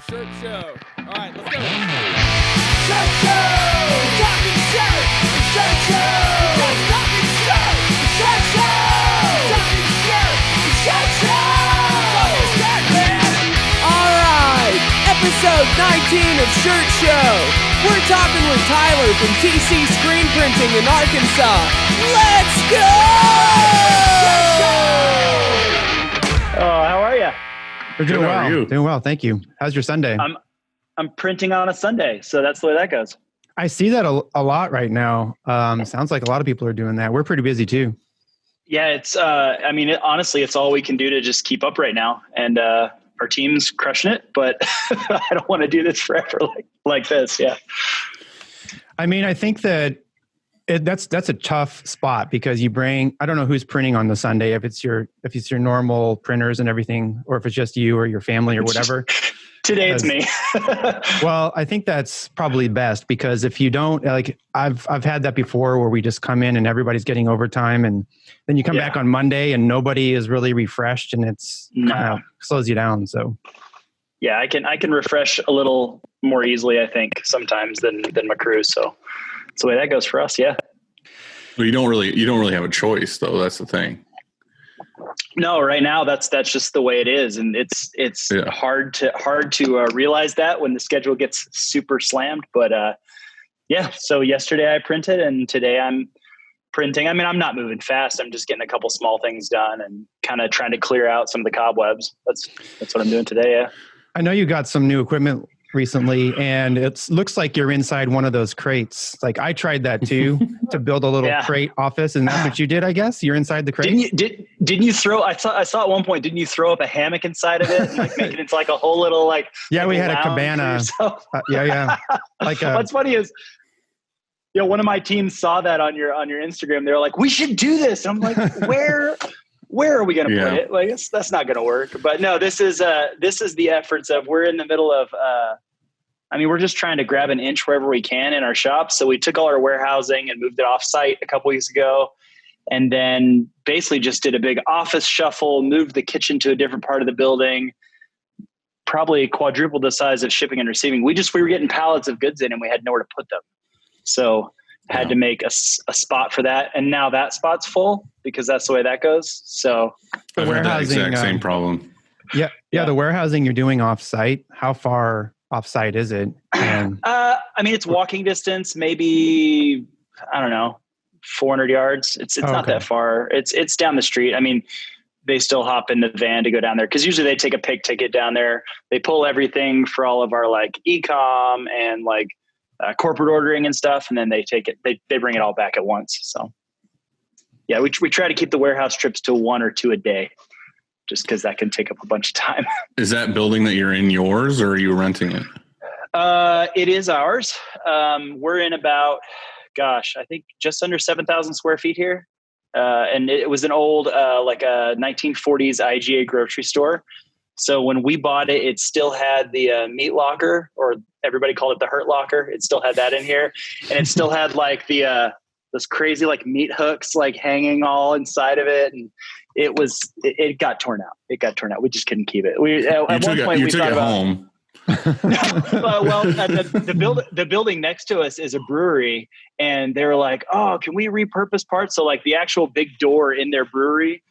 Shirt show. All right, let's go. Shirt show! Talking shirt! Shirt show! Just talking shirt! Shirt show! Talking shirt! Shirt show! Talking shirt, man! All right, episode 19 of Shirt Show. We're talking with Tyler from TC Screen Printing in Arkansas. Let's go! How are you? We're doing Good, how are well. you? Doing well, thank you. How's your Sunday? I'm printing on a Sunday, so that's the way that goes. I see that a lot right now. Sounds like a lot of people are doing that. We're pretty busy too. Yeah, it's. Honestly, it's all we can do to just keep up right now, and our team's crushing it. But I don't want to do this forever like this. Yeah. I mean, I think that that's a tough spot because you bring. I don't know who's printing on the Sunday. If it's your normal printers and everything, or if it's just you or your family or whatever. Today it's me. Well, I think that's probably best because if you don't, like I've had that before where we just come in and everybody's getting overtime and then you come back on Monday and nobody is really refreshed and it's kind of slows you down. So yeah, I can refresh a little more easily, I think, sometimes than my crew. So that's the way that goes for us. Yeah. Well, you don't really have a choice though. That's the thing. No, right now that's just the way it is, and it's hard to realize that when the schedule gets super slammed. But so yesterday I printed, and today I'm printing. I mean, I'm not moving fast. I'm just getting a couple small things done and kind of trying to clear out some of the cobwebs. That's what I'm doing today. Yeah. I know you got some new equipment recently, and it looks like you're inside one of those crates. Like I tried that too to build a little crate office, and that's what you did, I guess. You're inside the crate. Didn't you throw? I saw at one point. Didn't you throw up a hammock inside of it and make it into like a whole little like? Yeah, like we had a cabana. Yeah. Like what's funny is, one of my teams saw that on your Instagram. They were like, "We should do this." And I'm like, Where are we going to put it? Like that's not going to work. But no, this is the efforts of, we're in the middle of, we're just trying to grab an inch wherever we can in our shop. So we took all our warehousing and moved it off site a couple weeks ago. And then basically just did a big office shuffle, moved the kitchen to a different part of the building, probably quadrupled the size of shipping and receiving. We were getting pallets of goods in and we had nowhere to put them. So had to make a spot for that. And now that spot's full because that's the way that goes. So I've had that exact same problem. Yeah. The warehousing you're doing off-site, how far off-site is it? And it's walking distance, maybe, I don't know, 400 yards. It's not that far. It's down the street. I mean, they still hop in the van to go down there because usually they take a pig ticket down there. They pull everything for all of our like e-com and like corporate ordering and stuff, and then they take it. They bring it all back at once. So, yeah, we try to keep the warehouse trips to 1 or 2 a day, just because that can take up a bunch of time. Is that building that you're in yours, or are you renting it? It is ours. We're in about, I think just under 7,000 square feet here, and it was an old like a 1940s IGA grocery store. So when we bought it, it still had the meat locker, or everybody called it the hurt locker. It still had that in here. And it still had like the those crazy like meat hooks like hanging all inside of it. And it got torn out. We just couldn't keep it. At one point we thought about home. The building next to us is a brewery, and they were like, "Oh, can we repurpose parts?" So like the actual big door in their brewery,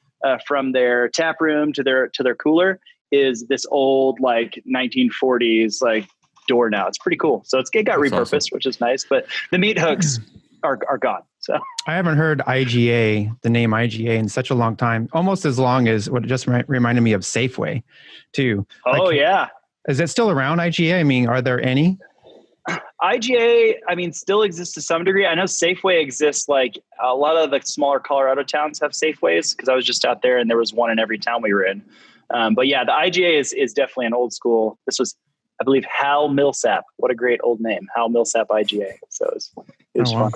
from their tap room to their cooler, is this old like 1940s like door now. It's pretty cool. So it got repurposed, awesome, which is nice. But the meat hooks are gone. So I haven't heard the name IGA in such a long time. Almost as long as what it just reminded me of Safeway, too. Oh yeah. Is it still around, IGA? I mean, are there any? IGA, still exists to some degree. I know Safeway exists. Like a lot of the smaller Colorado towns have Safeways, because I was just out there and there was one in every town we were in. But yeah, the IGA is definitely an old school. This was, I believe, Hal Millsap. What a great old name, Hal Millsap IGA. So it was fun.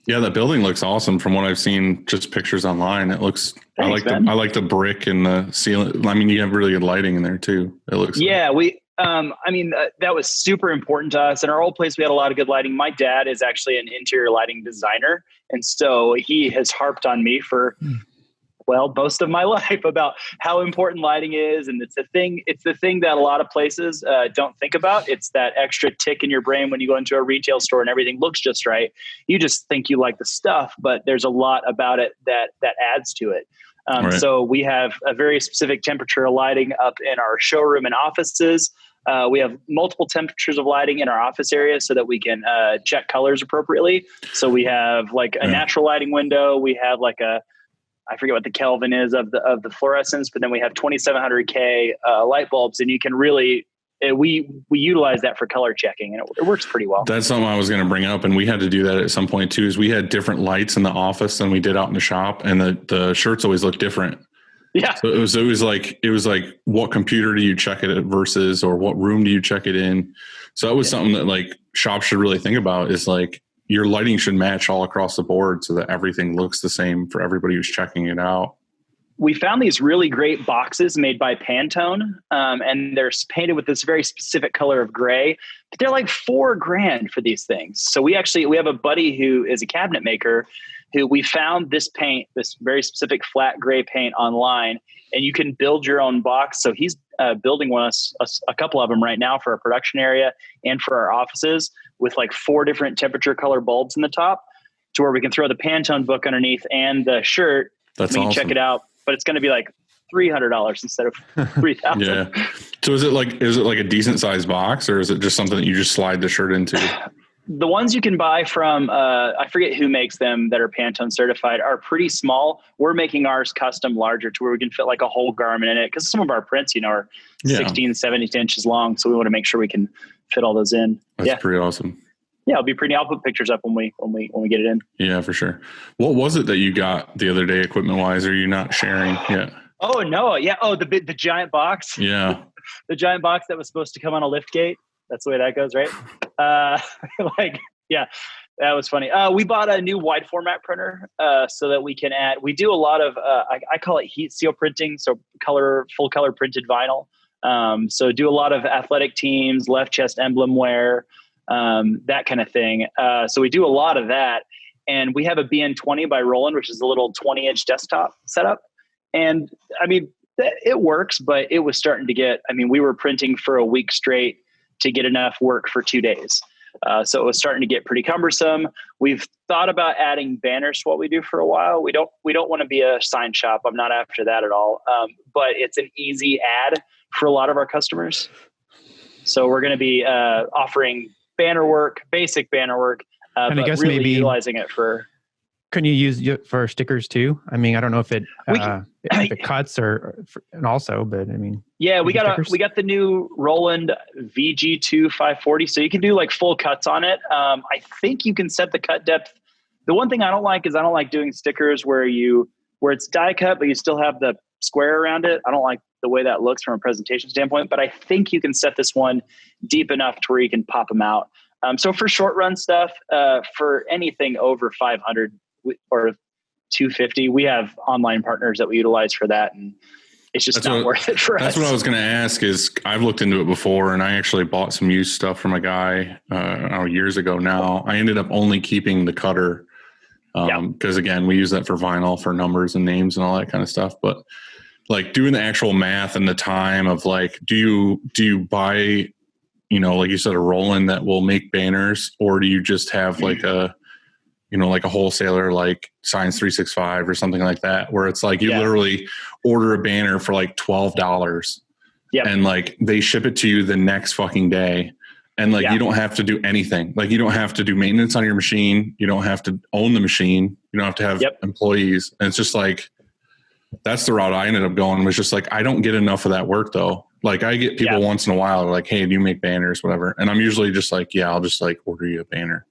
Yeah, that building looks awesome from what I've seen, just pictures online. It looks, Thanks, I like the brick and the ceiling. I mean, you have really good lighting in there too. It looks. Yeah, that was super important to us. In our old place, we had a lot of good lighting. My dad is actually an interior lighting designer. And so he has harped on me for well, most of my life about how important lighting is. And it's the thing that a lot of places don't think about. It's that extra tick in your brain when you go into a retail store and everything looks just right. You just think you like the stuff, but there's a lot about it that adds to it. Right. So we have a very specific temperature of lighting up in our showroom and offices. We have multiple temperatures of lighting in our office area so that we can check colors appropriately. So we have like a natural lighting window. We have like I forget what the Kelvin is of the fluorescence, but then we have 2700K light bulbs, and you can really we utilize that for color checking, and it works pretty well. That's something I was going to bring up, and we had to do that at some point too. Is we had different lights in the office than we did out in the shop, and the shirts always looked different. Yeah. So it was like what computer do you check it at versus, or what room do you check it in? So that was something that like shops should really think about, is like your lighting should match all across the board so that everything looks the same for everybody who's checking it out. We found these really great boxes made by Pantone, and they're painted with this very specific color of gray, but they're like $4,000 for these things. So we have a buddy who is a cabinet maker who we found this paint, this very specific flat gray paint online, and you can build your own box. So he's building a couple of them right now for our production area and for our offices, with like 4 different temperature color bulbs in the top, to where we can throw the Pantone book underneath and the shirt. That's we can awesome. Check it out, but it's going to be like $300 instead of $3,000. Yeah. So is it like a decent sized box, or is it just something that you just slide the shirt into? The ones you can buy from, I forget who makes them, that are Pantone certified, are pretty small. We're making ours custom larger to where we can fit like a whole garment in it, because some of our prints, are 16, 17 inches long. So we want to make sure we can fit all those in. That's pretty awesome. Yeah, it'll be pretty. I'll put pictures up when we get it in. Yeah, for sure. What was it that you got the other day, equipment wise? Are you not sharing yet? Oh no, yeah. Oh, the giant box. Yeah, the giant box that was supposed to come on a lift gate. That's the way that goes, right? That was funny. We bought a new wide format printer so that we can add. We do a lot of I call it heat seal printing, so full color printed vinyl. So do a lot of athletic teams, left chest emblem wear. That kind of thing. So we do a lot of that. And we have a BN20 by Roland, which is a little 20-inch desktop setup. And I mean, it works, but it was starting to get, we were printing for a week straight to get enough work for 2 days. So it was starting to get pretty cumbersome. We've thought about adding banners to what we do for a while. We don't want to be a sign shop. I'm not after that at all. But it's an easy ad for a lot of our customers. So we're going to be offering banner work, basic banner work, and I guess really maybe utilizing it for. Can you use it for stickers too? I don't know if it if it cuts and also, but yeah, we got the new Roland VG2 540, so you can do like full cuts on it. I think you can set the cut depth. The one thing I don't like is I don't like doing stickers where it's die cut, but you still have the square around it. I don't like the way that looks from a presentation standpoint, but I think you can set this one deep enough to where you can pop them out. So for short run stuff, for anything over 500 or 250, we have online partners that we utilize for that. And it's just not worth it for us. That's what I was going to ask. Is I've looked into it before, and I actually bought some used stuff from a guy years ago now. I ended up only keeping the cutter because again, we use that for vinyl for numbers and names and all that kind of stuff. But like doing the actual math and the time of like, do you buy, like you said, a Roland that will make banners, or do you just have like a wholesaler like Signs 365 or something like that, where it's like you literally order a banner for like $12 and like they ship it to you the next fucking day. And like, you don't have to do anything. Like you don't have to do maintenance on your machine. You don't have to own the machine. You don't have to have employees. And it's just like, that's the route I ended up going, was just like, I don't get enough of that work though. Like I get people once in a while like, hey, do you make banners, whatever. And I'm usually just like, yeah, I'll just like order you a banner.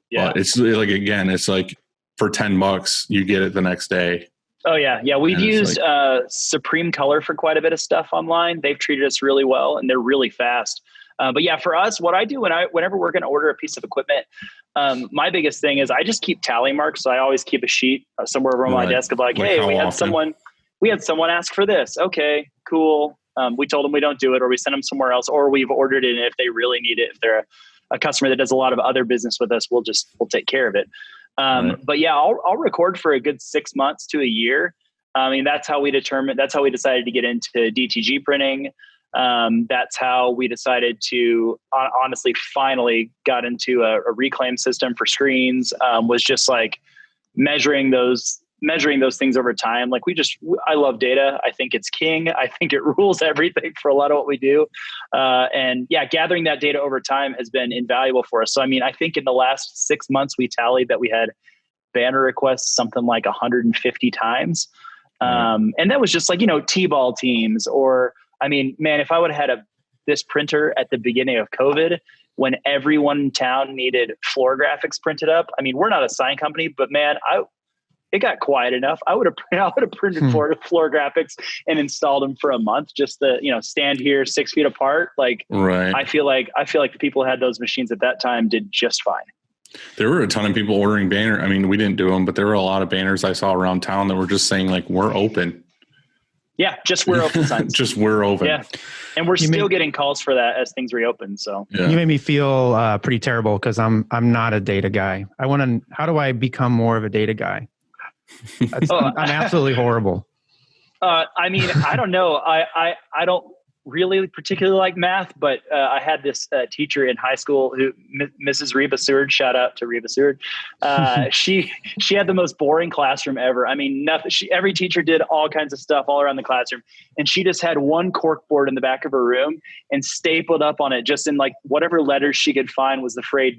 Yeah. But it's like, again, it's like for $10, you get it the next day. Oh yeah. Yeah. We've used Supreme Color for quite a bit of stuff online. They've treated us really well and they're really fast. But yeah, for us, what I do whenever we're going to order a piece of equipment, my biggest thing is I just keep tally marks. So I always keep a sheet somewhere over my desk of like, hey, we had someone ask for this. Okay, cool. We told them we don't do it, or we send them somewhere else, or we've ordered it. And if they really need it, if they're a customer that does a lot of other business with us, we'll take care of it. But yeah, I'll record for a good 6 months to a year. I mean, that's how we decided to get into DTG printing. That's how we decided to honestly finally got into a reclaim system for screens, was just like measuring those things over time. Like I love data. I think it's king. I think it rules everything for a lot of what we do. And yeah, gathering that data over time has been invaluable for us. So, I mean, I think in the last 6 months, we tallied that we had banner requests something like 150 times. And that was just like, T-ball teams, or, I mean, man, if I would have had this printer at the beginning of COVID, when everyone in town needed floor graphics printed up, I mean, we're not a sign company, but man, it got quiet enough. I would have printed floor graphics and installed them for a month, just to, stand here 6 feet apart. Like, right. I feel like the people who had those machines at that time did just fine. There were a ton of people ordering banner. I mean, we didn't do them, but there were a lot of banners I saw around town that were just saying like, we're open. Yeah. Just we're open signs. Just we're open. Yeah. And we're still getting calls for that as things reopen. So You made me feel pretty terrible, because I'm not a data guy. How do I become more of a data guy? I'm absolutely horrible. I mean, I don't know. I don't really particularly like math, but I had this teacher in high school who, Mrs. Reba Seward, shout out to Reba Seward. She had the most boring classroom ever. I mean, nothing. Every teacher did all kinds of stuff all around the classroom, and she just had one cork board in the back of her room, and stapled up on it, just in like whatever letters she could find, was the phrase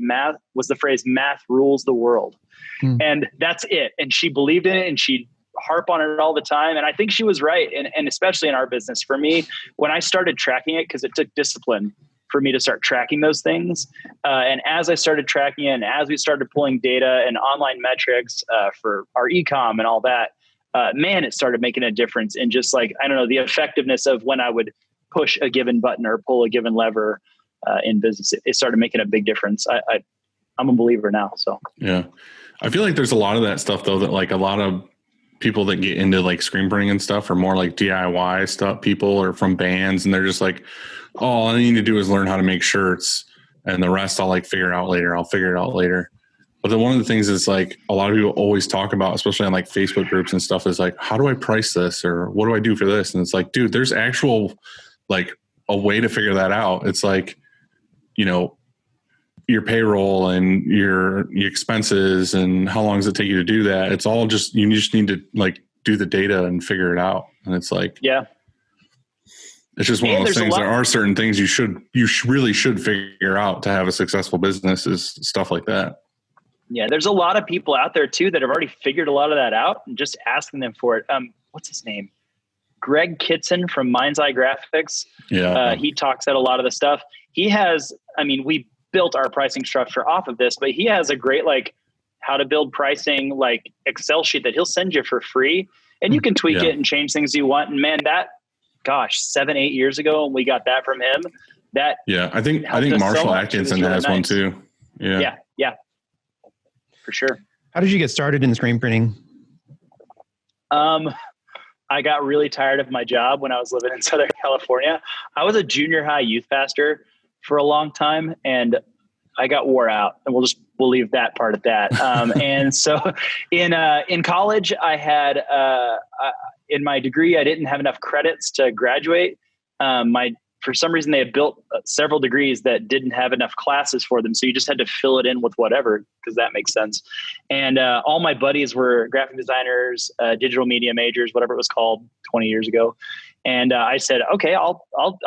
"math rules the world," and that's it. And she believed in it, and she harp on it all the time. And I think she was right. And especially in our business, for me, when I started tracking it, because it took discipline for me to start tracking those things. And as I started tracking it, and as we started pulling data and online metrics for our e-com and all that, man, it started making a difference in just like, I don't know, the effectiveness of when I would push a given button or pull a given lever in business. It started making a big difference. I'm a believer now. So, yeah, I feel like there's a lot of that stuff though, that like a lot of people that get into like screen printing and stuff are more like DIY stuff people, or from bands, and they're just like, oh, all I need to do is learn how to make shirts, and the rest I'll like figure it out later. But then one of the things is like a lot of people always talk about, especially on like Facebook groups and stuff, is like, how do I price this, or what do I do for this? And it's like, dude, there's actual like a way to figure that out. It's like, your payroll and your expenses and how long does it take you to do that. It's all just, you just need to like do the data and figure it out. And it's like, yeah, it's just one of those things. There are certain things you really should figure out to have a successful business, is stuff like that. Yeah. There's a lot of people out there too that have already figured a lot of that out, and just asking them for it. What's his name? Greg Kitson from Mind's Eye Graphics. Yeah. He talks at a lot of the stuff. He has, I mean, we built our pricing structure off of this, but he has a great, like, how to build pricing, like Excel sheet that he'll send you for free, and you can tweak it and change things you want. And man, that, gosh, 7-8 years ago, and we got that from him. That, I think Marshall Atkinson has one too. Yeah. For sure. How did you get started in screen printing? I got really tired of my job when I was living in Southern California. I was a junior high youth pastor for a long time, and I got wore out, and we'll leave that part at that. And so in college, I had, in my degree, I didn't have enough credits to graduate. For some reason, they had built several degrees that didn't have enough classes for them. So you just had to fill it in with whatever, because that makes sense. And all my buddies were graphic designers, digital media majors, whatever it was called 20 years ago. And I said, okay, I'll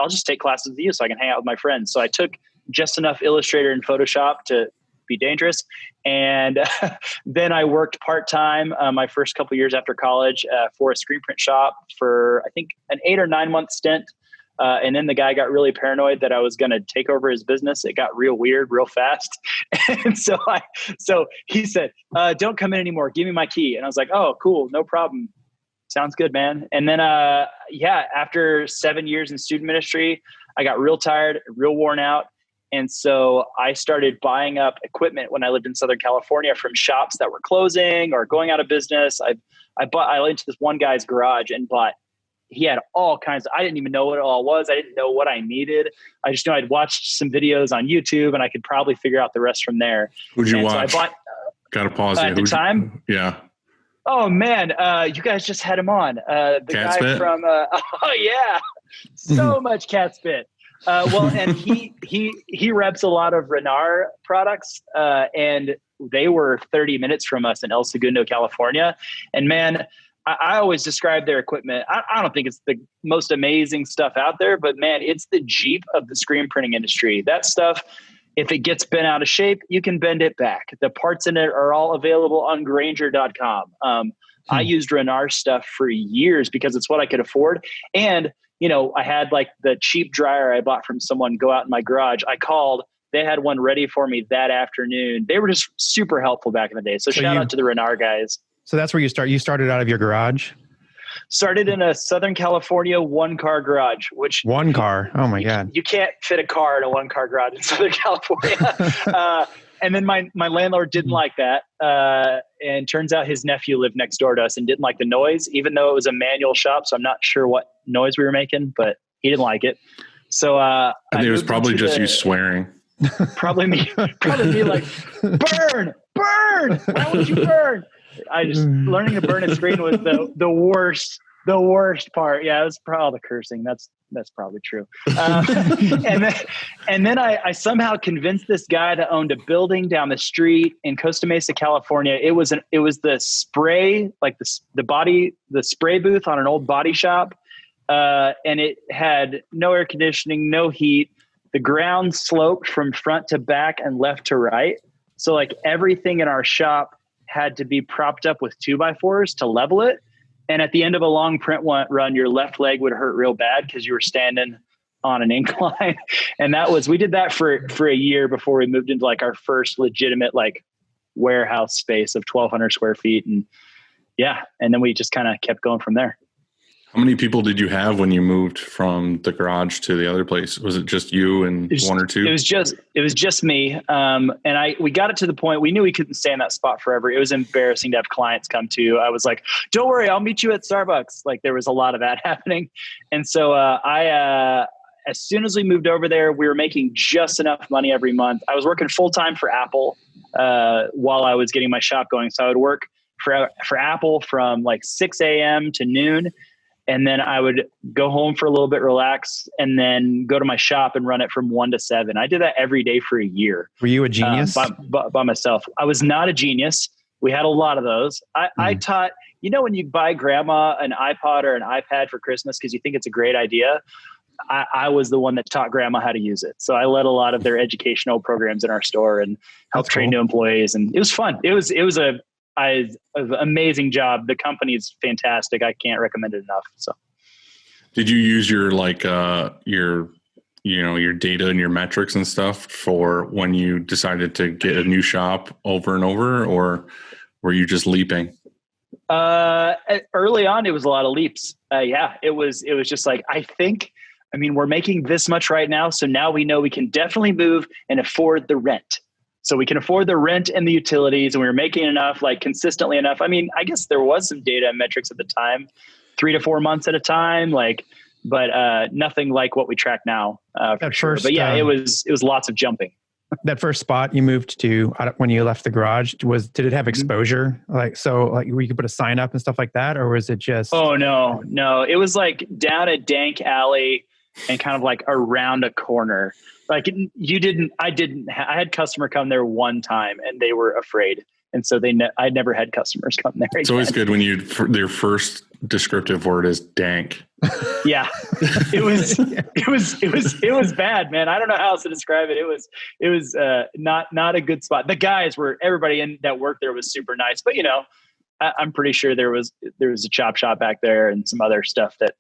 just take classes with you so I can hang out with my friends. So I took just enough Illustrator and Photoshop to be dangerous. And then I worked part-time my first couple years after college for a screen print shop for, I think, an 8 or 9 month stint. And then the guy got really paranoid that I was going to take over his business. It got real weird, real fast. And so he said, don't come in anymore. Give me my key. And I was like, oh, cool. No problem. Sounds good, man. And then, after 7 years in student ministry, I got real tired, real worn out. And so I started buying up equipment when I lived in Southern California from shops that were closing or going out of business. I went to this one guy's garage and bought, he had all kinds of, I didn't even know what it all was. I didn't know what I needed. I just knew I'd watched some videos on YouTube and I could probably figure out the rest from there. Who'd you watch? So I bought, got to pause at the time. Yeah. Oh man, you guys just had him on. The Cat guy spit? from oh yeah, so much cat spit. Well, and he reps a lot of Renard products, and they were 30 minutes from us in El Segundo, California. And man, I always describe their equipment. I don't think it's the most amazing stuff out there, but man, it's the Jeep of the screen printing industry. That stuff, if it gets bent out of shape, you can bend it back. The parts in it are all available on Grainger.com. I used Renard stuff for years because it's what I could afford. And, you know, I had like the cheap dryer I bought from someone go out in my garage. I called, they had one ready for me that afternoon. They were just super helpful back in the day. So shout out to the Renard guys. So that's where you started out of your garage? Started in a Southern California one-car garage, which one car. Oh my God. You can't fit a car in a one-car garage in Southern California. And then my landlord didn't like that. And turns out his nephew lived next door to us and didn't like the noise, even though it was a manual shop. So I'm not sure what noise we were making, but he didn't like it. So I think it was probably just you swearing. Probably me like, burn, why would you burn? I just learning to burn a screen was the worst part. Yeah, it was probably the cursing. That's probably true. And then I somehow convinced this guy that owned a building down the street in Costa Mesa, California. It was the spray, like the spray booth on an old body shop. And it had no air conditioning, no heat. The ground sloped from front to back and left to right. So like everything in our shop had to be propped up with 2x4s to level it. And at the end of a long print run, your left leg would hurt real bad because you were standing on an incline. And we did that for a year before we moved into like our first legitimate like warehouse space of 1,200 square feet. And yeah. And then we just kind of kept going from there. How many people did you have when you moved from the garage to the other place? Was it just you and one or two? It was just me. And we got it to the point we knew we couldn't stay in that spot forever. It was embarrassing to have clients come to. I was like, don't worry, I'll meet you at Starbucks. Like there was a lot of that happening. And so as soon as we moved over there, we were making just enough money every month. I was working full time for Apple while I was getting my shop going. So I would work for Apple from like 6 a.m. to noon. And then I would go home for a little bit, relax, and then go to my shop and run it from 1 to 7. I did that every day for a year. Were you a genius? By myself. I was not a genius. We had a lot of those. I taught, when you buy grandma an iPod or an iPad for Christmas because you think it's a great idea, I was the one that taught grandma how to use it. So I led a lot of their educational programs in our store and helped train new employees. And it was fun. It was an amazing job. The company's fantastic. I can't recommend it enough. So, did you use your your data and your metrics and stuff for when you decided to get a new shop over and over, or were you just leaping? Early on, it was a lot of leaps. It was just like, we're making this much right now. So now we know we can definitely move and afford the rent. So we can afford the rent and the utilities, and we were making enough, like consistently enough. I mean, I guess there was some data and metrics at the time, 3 to 4 months at a time, but nothing like what we track now. For sure. But yeah, it was lots of jumping. That first spot you moved to when you left the garage, did it have exposure? Where you could put a sign up and stuff like that, or was it just? Oh no, it was like down a dank alley and kind of like around a corner. Like I had customer come there one time and they were afraid. And so I never had customers come there again. It's always good when their first descriptive word is dank. Yeah, it was bad, man. I don't know how else to describe it. It was not a good spot. The guys everybody that worked there was super nice, but I'm pretty sure there was a chop shop back there and some other stuff that,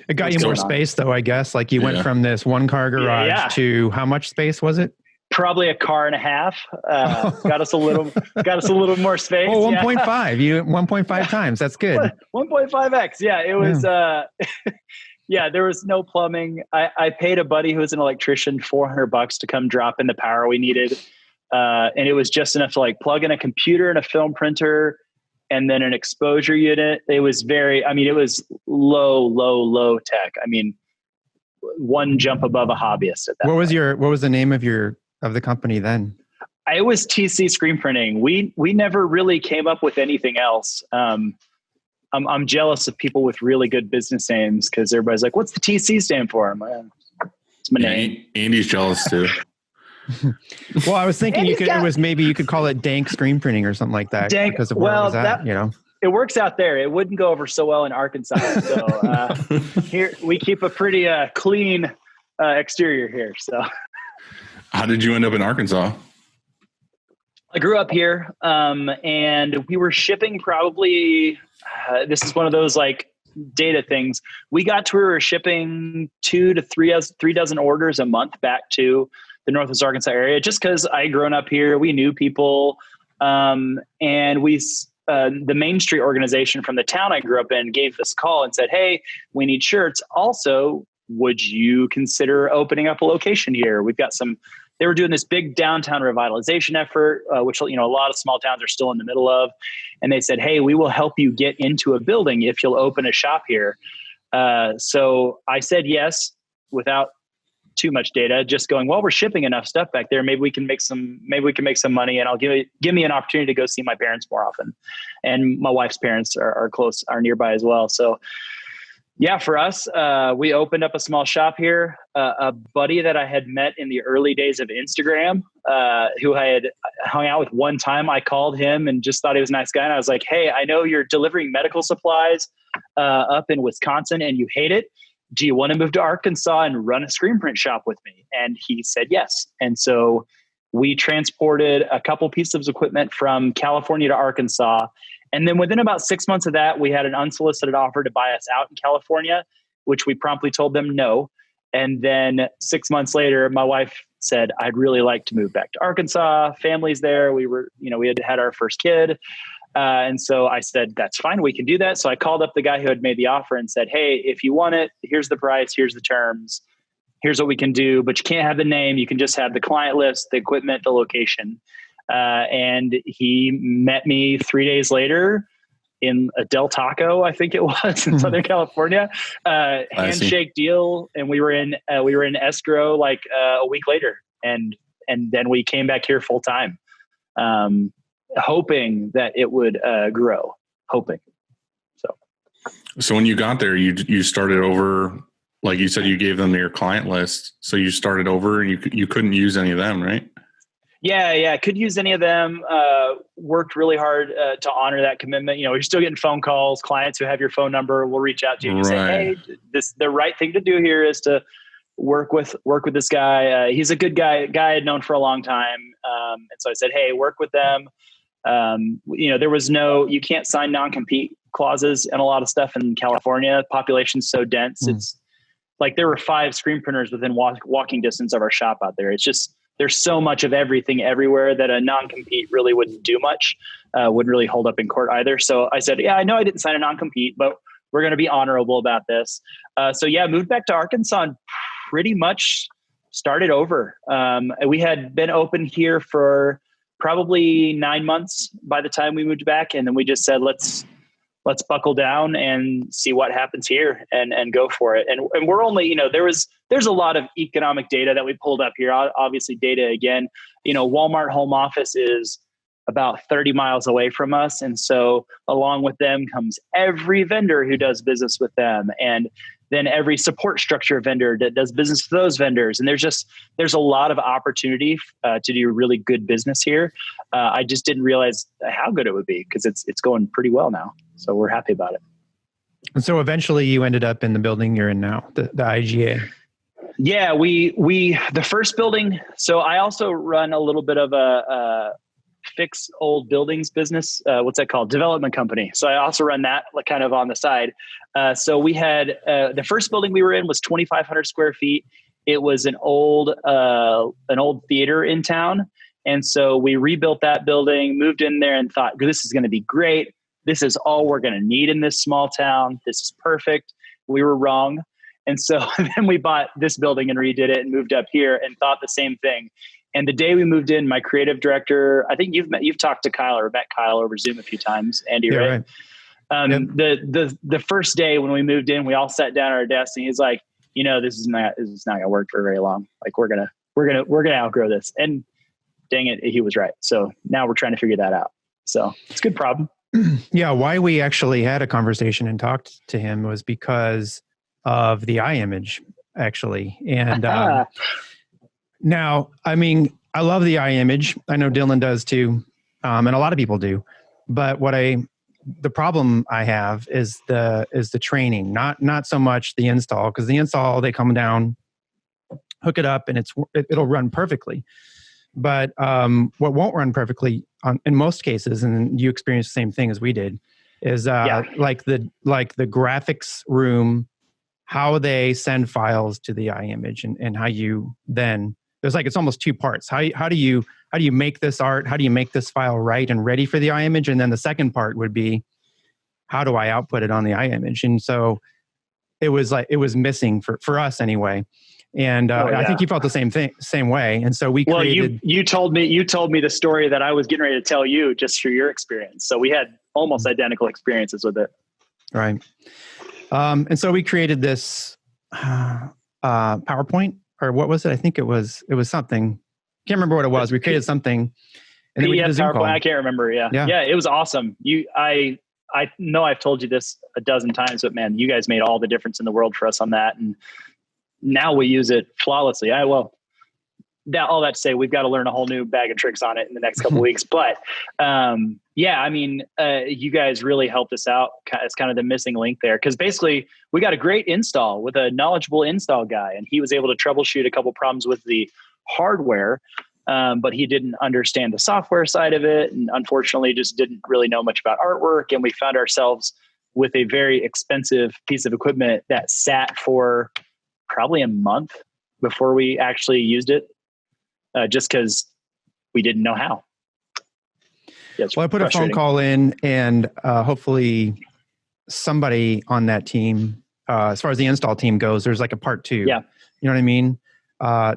It got you more space though, I guess. Like you went from this 1-car garage to how much space was it? Probably a car and a half. Got us a little more space. Oh, 1.5. You 1.5 times. That's good. 1.5x. Yeah, it was. There was no plumbing. I paid a buddy who was an electrician $400 to come drop in the power we needed, and it was just enough to like plug in a computer and a film printer, and then an exposure unit. It was it was low tech. I mean, one jump above a hobbyist at that. What was the name of the company then? It was TC screen printing. We never really came up with anything else. I'm jealous of people with really good business names because everybody's like, "What's the TC stand for?" I'm like, it's my name. Andy's jealous too. Well, I was thinking maybe you could call it dank screen printing or something like that. Dank. Because of where it was at, it works out there. It wouldn't go over so well in Arkansas. So here we keep a pretty clean exterior here. So, how did you end up in Arkansas? I grew up here, and we were shipping probably. This is one of those like data things. We were shipping 2 to 3 dozen orders a month back to the Northwest Arkansas area, just because I grown up here. We knew people, and the Main Street organization from the town I grew up in gave us a call and said, "Hey, we need shirts. Also, would you consider opening up a location here? We've got some." They were doing this big downtown revitalization effort, which a lot of small towns are still in the middle of. And they said, "Hey, we will help you get into a building if you'll open a shop here." So I said yes, without too much data, just going, well, we're shipping enough stuff back there. Maybe we can make some money, and I'll give me an opportunity to go see my parents more often. And my wife's parents are nearby as well. So yeah, for us, we opened up a small shop here. A buddy that I had met in the early days of Instagram, who I had hung out with one time, I called him and just thought he was a nice guy. And I was like, "Hey, I know you're delivering medical supplies up in Wisconsin and you hate it. Do you want to move to Arkansas and run a screen print shop with me?" And he said yes. And so we transported a couple pieces of equipment from California to Arkansas. And then within about 6 months of that, we had an unsolicited offer to buy us out in California, which we promptly told them no. And then 6 months later, my wife said, "I'd really like to move back to Arkansas. Family's there. We had our first kid." And so I said, "That's fine. We can do that." So I called up the guy who had made the offer and said, "Hey, if you want it, here's the price, here's the terms, here's what we can do, but you can't have the name. You can just have the client list, the equipment, the location." And he met me 3 days later in a Del Taco, I think it was, in Southern California. Handshake deal, and we were in escrow like a week later, and then we came back here full time, hoping that it would grow. So when you got there, you started over. Like you said, you gave them your client list, so you started over, and you couldn't use any of them, right? Yeah. Could use any of them. Worked really hard to honor that commitment. You're still getting phone calls. Clients who have your phone number will reach out to you and say, "Hey, the right thing to do here is to work with this guy. He's a good guy I'd known for a long time." And so I said, "Hey, work with them." There was you can't sign non-compete clauses and a lot of stuff in California. Population's so dense. It's like there were 5 screen printers within walking distance of our shop out there. It's just, there's so much of everything everywhere that a non-compete really wouldn't do much, wouldn't really hold up in court either. So I said, "Yeah, I know I didn't sign a non-compete, but we're going to be honorable about this." Moved back to Arkansas and pretty much started over. We had been open here for probably 9 months by the time we moved back. And then we just said, let's buckle down and see what happens here and go for it. And we're only, there's a lot of economic data that we pulled up here. Obviously data again, Walmart home office is about 30 miles away from us. And so along with them comes every vendor who does business with them. And then every support structure vendor that does business with those vendors. And there's a lot of opportunity to do really good business here. I just didn't realize how good it would be because it's going pretty well now. So we're happy about it. And so eventually you ended up in the building you're in now, the IGA. Yeah, the first building. So I also run a little bit of a fix old buildings business. What's that called? Development company. So I also run that kind of on the side. So we had the first building we were in was 2,500 square feet. It was an old theater in town. And so we rebuilt that building, moved in there and thought, this is going to be great. This is all we're going to need in this small town. This is perfect. We were wrong. And so then we bought this building and redid it and moved up here and thought the same thing. And the day we moved in, my creative director, I think you've talked to Kyle or met Kyle over Zoom a few times, Andy, yeah, right? The first day when we moved in, we all sat down at our desk and he's like, this is not going to work for very long. Like we're going to outgrow this. And dang it, he was right. So now we're trying to figure that out. So it's a good problem. Yeah. Why we actually had a conversation and talked to him was because of the eye image, actually. And now, I mean, I love the eye image. I know Dylan does too. And a lot of people do. But the problem I have is the training, not so much the install, because the install, they come down, hook it up, and it'll run perfectly. But what won't run perfectly in most cases, and you experience the same thing as we did, is like the graphics room, how they send files to the eye image, and how you then it's almost two parts. How do you make this art? How do you make this file right and ready for the eye image? And then the second part would be, how do I output it on the eye image? And so it was missing for us anyway. And I think you felt the same way. And so we created. Well, you told me the story that I was getting ready to tell you just through your experience. So we had almost identical experiences with it. Right. And so we created this PowerPoint, or what was it? I think it was something. Can't remember what it was. We created something, and then we did a Zoom call. I can't remember. Yeah. It was awesome. I know I've told you this a dozen times, but man, you guys made all the difference in the world for us on that. And now we use it flawlessly. All that to say, we've got to learn a whole new bag of tricks on it in the next couple of weeks. But you guys really helped us out. It's kind of the missing link there, because basically we got a great install with a knowledgeable install guy, and he was able to troubleshoot a couple problems with the hardware. But he didn't understand the software side of it, and unfortunately just didn't really know much about artwork. And we found ourselves with a very expensive piece of equipment that sat for probably a month before we actually used it, just because we didn't know how. Yeah, well, I put a phone call in, and hopefully somebody on that team, as far as the install team goes, there's like a part two. Yeah. You know what I mean?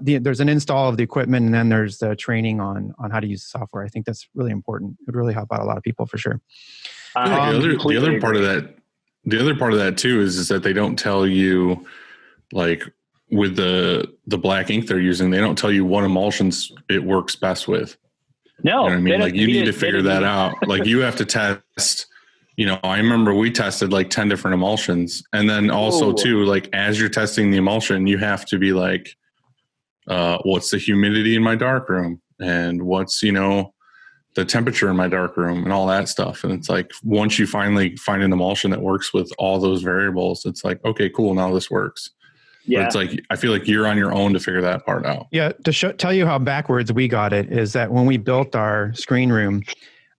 There's an install of the equipment, and then there's the training on how to use the software. I think that's really important. It would really help out a lot of people for sure. The other part of that too is that they don't tell you, like with the black ink they're using, they don't tell you what emulsions it works best with. No, you know what I mean? Like you need to figure that out. Like you have to test. I remember we tested like 10 different emulsions, and then also too, like as you're testing the emulsion, you have to be like, what's the humidity in my darkroom, and what's, the temperature in my darkroom, and all that stuff. And it's like, once you finally find an emulsion that works with all those variables, it's like, okay, cool. Now this works. Yeah. But it's like, I feel like you're on your own to figure that part out. Yeah. To tell you how backwards we got it is that when we built our screen room,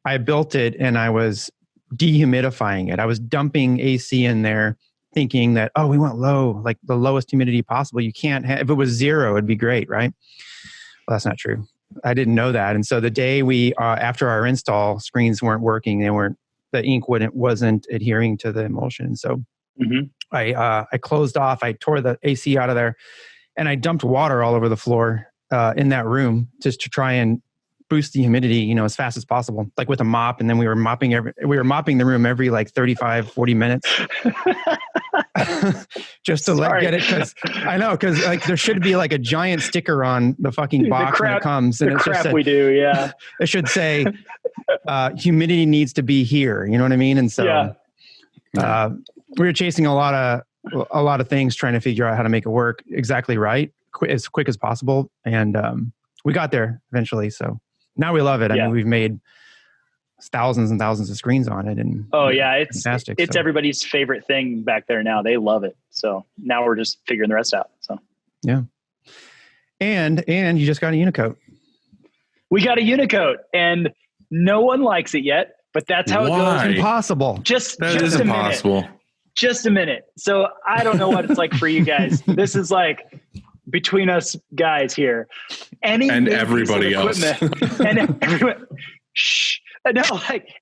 I built it and I was dehumidifying it. I was dumping AC in there, thinking that, we want low, like the lowest humidity possible. You can't have, if it was 0, it'd be great, right? Well, that's not true. I didn't know that. And so the day we, after our install, screens weren't working. The ink wasn't adhering to the emulsion. So I closed off, I tore the AC out of there, and I dumped water all over the floor in that room just to try and boost the humidity, as fast as possible, like with a mop. And then we were mopping the room every like 35, 40 minutes just to get it. Cause I know, cause like there should be like a giant sticker on the fucking box when it comes. And the crap we do. Yeah. It should say, humidity needs to be here. You know what I mean? And so, we were chasing a lot of things, trying to figure out how to make it work exactly right, as quick as possible. And, we got there eventually. So now we love it. I mean, we've made thousands and thousands of screens on it, and it's fantastic. It's everybody's favorite thing back there now. They love it. So now we're just figuring the rest out. So yeah. And you just got a Unicoat. We got a Unicoat, and no one likes it yet, but that's how it goes. It's impossible. Just impossible. Just a minute. So I don't know what it's like for you guys. This is like between us guys here. And everybody else. And everyone,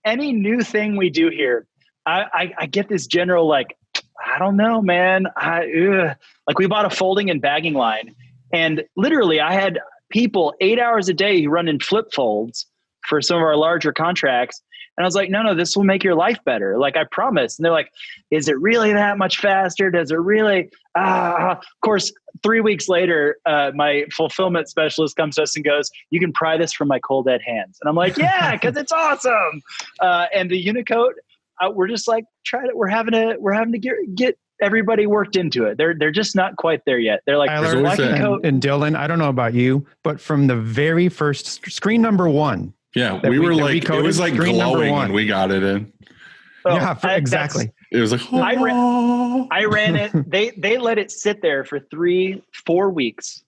any new thing we do here, I get this general, like, I don't know, man. Like we bought a folding and bagging line, and literally I had people 8 hours a day who run in flip folds for some of our larger contracts. And I was like, no, this will make your life better. Like, I promise. And they're like, is it really that much faster? Does it really? Of course, 3 weeks later, my fulfillment specialist comes to us and goes, you can pry this from my cold dead hands. And I'm like, yeah, because it's awesome. And the Unicoat, we're just like, we're having to get everybody worked into it. They're just not quite there yet. They're like, Tyler, and Dylan, I don't know about you, but from the very first screen number 1. Yeah, we were like, it was like glowing when we got it in. Oh, yeah, exactly. It was like, I ran it. They let it sit there for 3-4 weeks.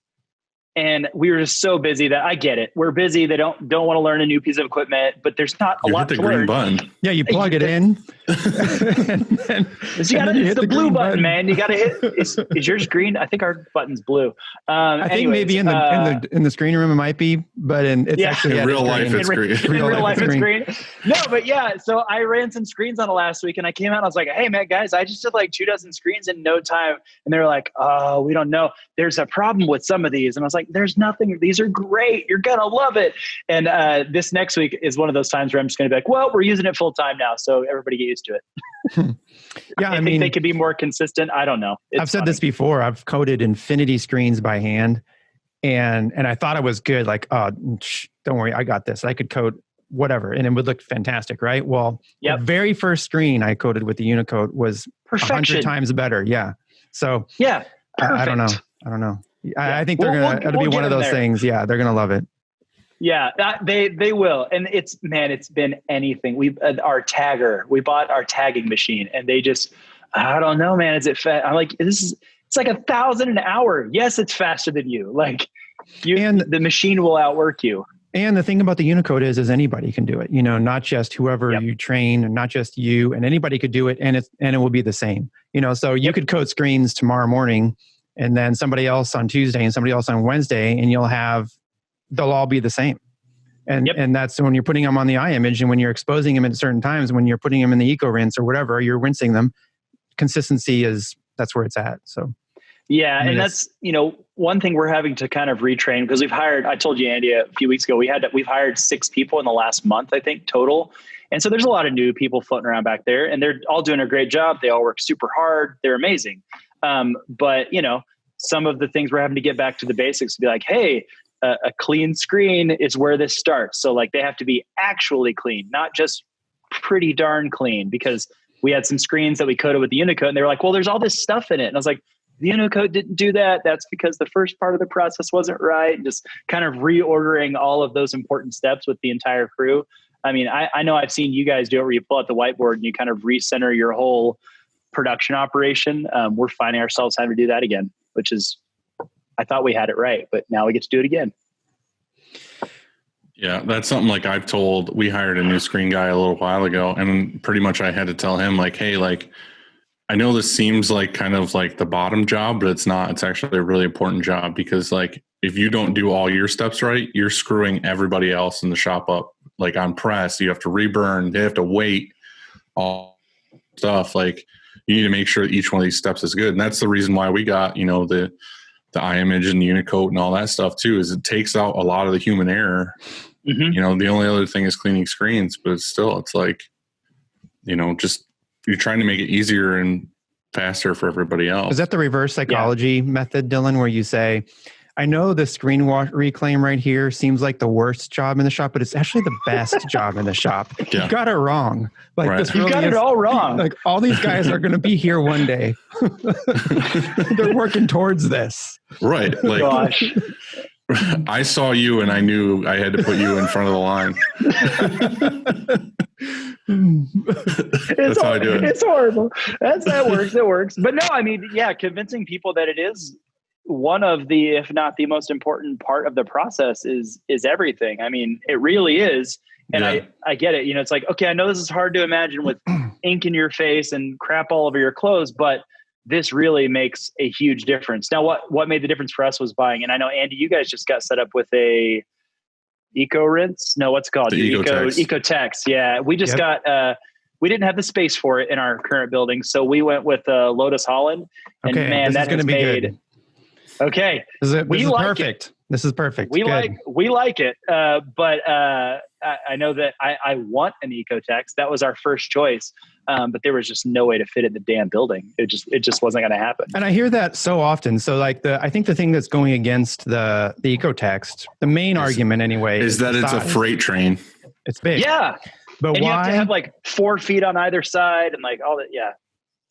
And we were just so busy that I get it. We're busy. They don't want to learn a new piece of equipment, but there's not a lot to learn. Hit the green button. Yeah, you plug it in. It's the blue button, man. You got to hit. Is yours green? I think our button's blue. I think maybe in the screen room it might be, but it's actually in real life it's green. In real life it's green. No, but yeah. So I ran some screens on it last week, and I came out and I was like, "Hey, man, guys, I just did like 24 screens in no time." And they're like, "Oh, we don't know. There's a problem with some of these." And I was like, there's nothing. These are great. You're going to love it. And this next week is one of those times where I'm just going to be like, well, we're using it full time now. So everybody get used to it. Yeah, I think they could be more consistent. I don't know. I've said this before. I've coated infinity screens by hand and I thought it was good. Like, oh, don't worry. I got this. I could coat whatever. And it would look fantastic. Right. Well, the very first screen I coated with the Unicoat was 100 times better. Yeah. So yeah, I don't know. Yeah. I think it'll be one of those things. Yeah, they're gonna love it. Yeah, they will. And it's been anything. We bought our tagging machine, and they just, I don't know, man. Is it fast? I'm like, it's like 1,000 an hour. Yes, it's faster than you. Like the machine will outwork you. And the thing about the Unicoat is anybody can do it. You know, not just whoever you train, and not just you, and anybody could do it, and it will be the same. You know, so you could coat screens tomorrow morning, and then somebody else on Tuesday and somebody else on Wednesday, and they'll all be the same. And that's when you're putting them on the eye image, and when you're exposing them at certain times, when you're putting them in the eco rinse or whatever, you're rinsing them. Consistency that's where it's at. So yeah. And that's, one thing we're having to kind of retrain, because I told you, Andy, a few weeks ago, we've hired 6 people in the last month, I think, total. And so there's a lot of new people floating around back there, and they're all doing a great job. They all work super hard. They're amazing. But some of the things we're having to get back to the basics to be like, hey, a clean screen is where this starts. So like they have to be actually clean, not just pretty darn clean, because we had some screens that we coated with the Unicoat, and they were like, well, there's all this stuff in it. And I was like, the Unicoat didn't do that. That's because the first part of the process wasn't right. And just kind of reordering all of those important steps with the entire crew. I mean, I know I've seen you guys do it where you pull out the whiteboard and you kind of recenter your whole production operation. We're finding ourselves having to do that again, which is, I thought we had it right, but now we get to do it again. Yeah, that's something like we hired a new screen guy a little while ago, and pretty much I had to tell him like, hey, like, I know this seems like kind of like the bottom job, but it's not. It's actually a really important job, because like if you don't do all your steps right, you're screwing everybody else in the shop up. Like on press, you have to reburn, they have to wait, all stuff. Like you need to make sure that each one of these steps is good. And that's the reason why we got, the eye image and the Unicoat and all that stuff too, is it takes out a lot of the human error. Mm-hmm. The only other thing is cleaning screens, but it's like, just you're trying to make it easier and faster for everybody else. Is that the reverse psychology method, Dylan, where you say, I know the screen reclaim right here seems like the worst job in the shop, but it's actually the best job in the shop. Yeah. You got it wrong. Like right. this really you got it all wrong. Like all these guys are going to be here one day. They're working towards this. Right. Like, gosh. I saw you and I knew I had to put you in front of the line. That's how I do it. It's horrible. That works. It works. But no, I mean, convincing people that it is one of the, if not the most important part of the process is everything. I mean, it really is. And I get it. It's like, okay, I know this is hard to imagine with ink in your face and crap all over your clothes, but this really makes a huge difference. Now, what made the difference for us was buying, and I know, Andy, you guys just got set up with a Eco Rinse. No, what's it called? Ecotex. Yeah. We just got, we didn't have the space for it in our current building. So we went with Lotus Holland, and man, that has made Okay. This is like perfect. It. This is perfect. We like it. But I know that I want an Ecotex. That was our first choice. But there was just no way to fit it in the damn building. It just wasn't going to happen. And I hear that so often. So like I think the thing that's going against the Ecotex, the main argument anyway, is that it's a freight train. It's big. Yeah. But and why? You have to have like 4 feet on either side and like all that. Yeah.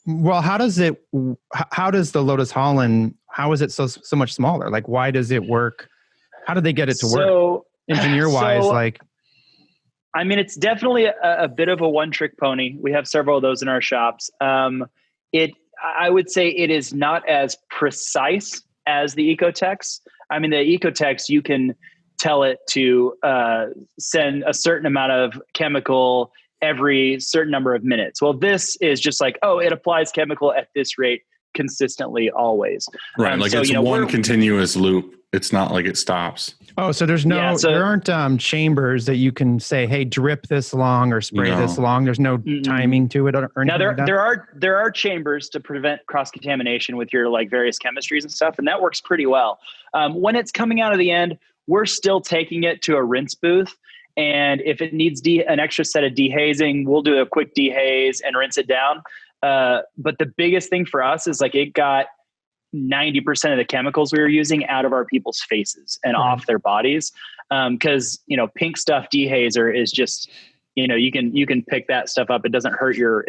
Well, how does the Lotus Holland, how is it so much smaller? Like, why does it work? How did they get it to work? Engineer wise, I mean, it's definitely a bit of a one-trick pony. We have several of those in our shops. I would say it is not as precise as the Ecotex. I mean, the Ecotex, you can tell it to send a certain amount of chemical every certain number of minutes. Well, this is just like, it applies chemical at this rate consistently always. Right. Like it's one continuous loop. It's not like it stops. Oh, so there aren't chambers that you can say, hey, drip this long or spray this long. There's no timing to it or anything. Now there are chambers to prevent cross-contamination with your like various chemistries and stuff. And that works pretty well. When it's coming out of the end, we're still taking it to a rinse booth. And if it needs an extra set of dehazing, we'll do a quick dehaze and rinse it down. But the biggest thing for us is like it got 90% of the chemicals we were using out of our people's faces and off their bodies. Cause pink stuff dehazer is just, you can pick that stuff up. It doesn't hurt your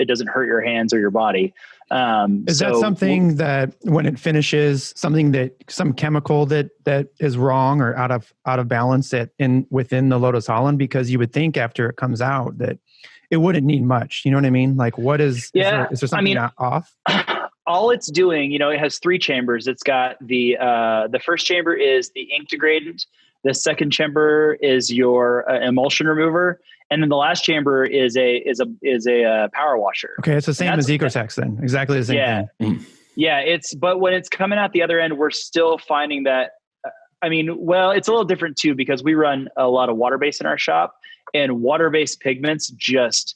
hands or your body. Is that something that when it finishes, some chemical that is wrong or out of balance within the Lotus Holland? Because you would think after it comes out that it wouldn't need much. You know what I mean? Like is there something off? All it's doing, it has 3 chambers. It's got the first chamber is the ink degradant. The second chamber is your emulsion remover. And then the last chamber is a power washer. Okay. It's the same as Ecotex then. Exactly the same thing. Yeah. But when it's coming out the other end, we're still finding that, it's a little different too, because we run a lot of water-based in our shop, and water-based pigments just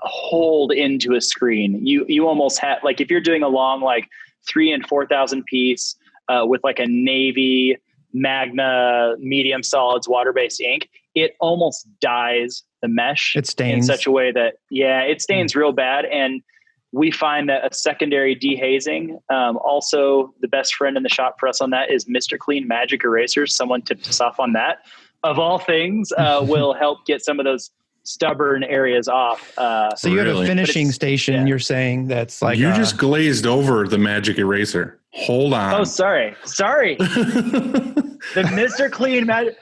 hold into a screen. You almost have, like, if you're doing a long, like 3,000 and 4,000 piece with like a navy Magna medium solids water-based ink, it almost dyes the mesh. It stains in such a way that, it stains real bad. And we find that a secondary dehazing, also the best friend in the shop for us on that is Mr. Clean Magic Erasers. Someone tipped us off on that. Of all things, will help get some of those stubborn areas off. So you have a finishing station, you're saying, that's like... You just glazed over the magic eraser. Hold on. Oh, sorry. The Mr. Clean Magic...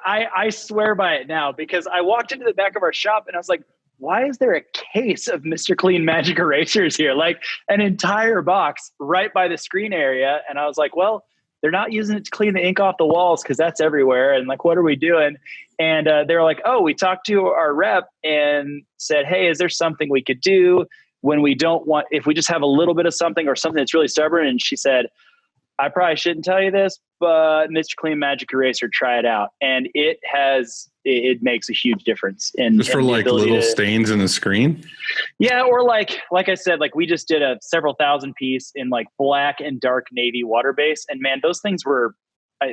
I swear by it now, because I walked into the back of our shop and I was like, why is there a case of Mr. Clean Magic Erasers here? Like an entire box right by the screen area. And I was like, well, they're not using it to clean the ink off the walls because that's everywhere. And like, what are we doing? And they were like, we talked to our rep and said, hey, is there something we could do when we don't want, if we just have a little bit of something or something that's really stubborn? And she said, I probably shouldn't tell you this, but Mr. Clean Magic Eraser, try it out. And it makes a huge difference in just for like little stains in the screen. Yeah. Or like I said, like we just did a several thousand piece in like black and dark navy water base. And man, those things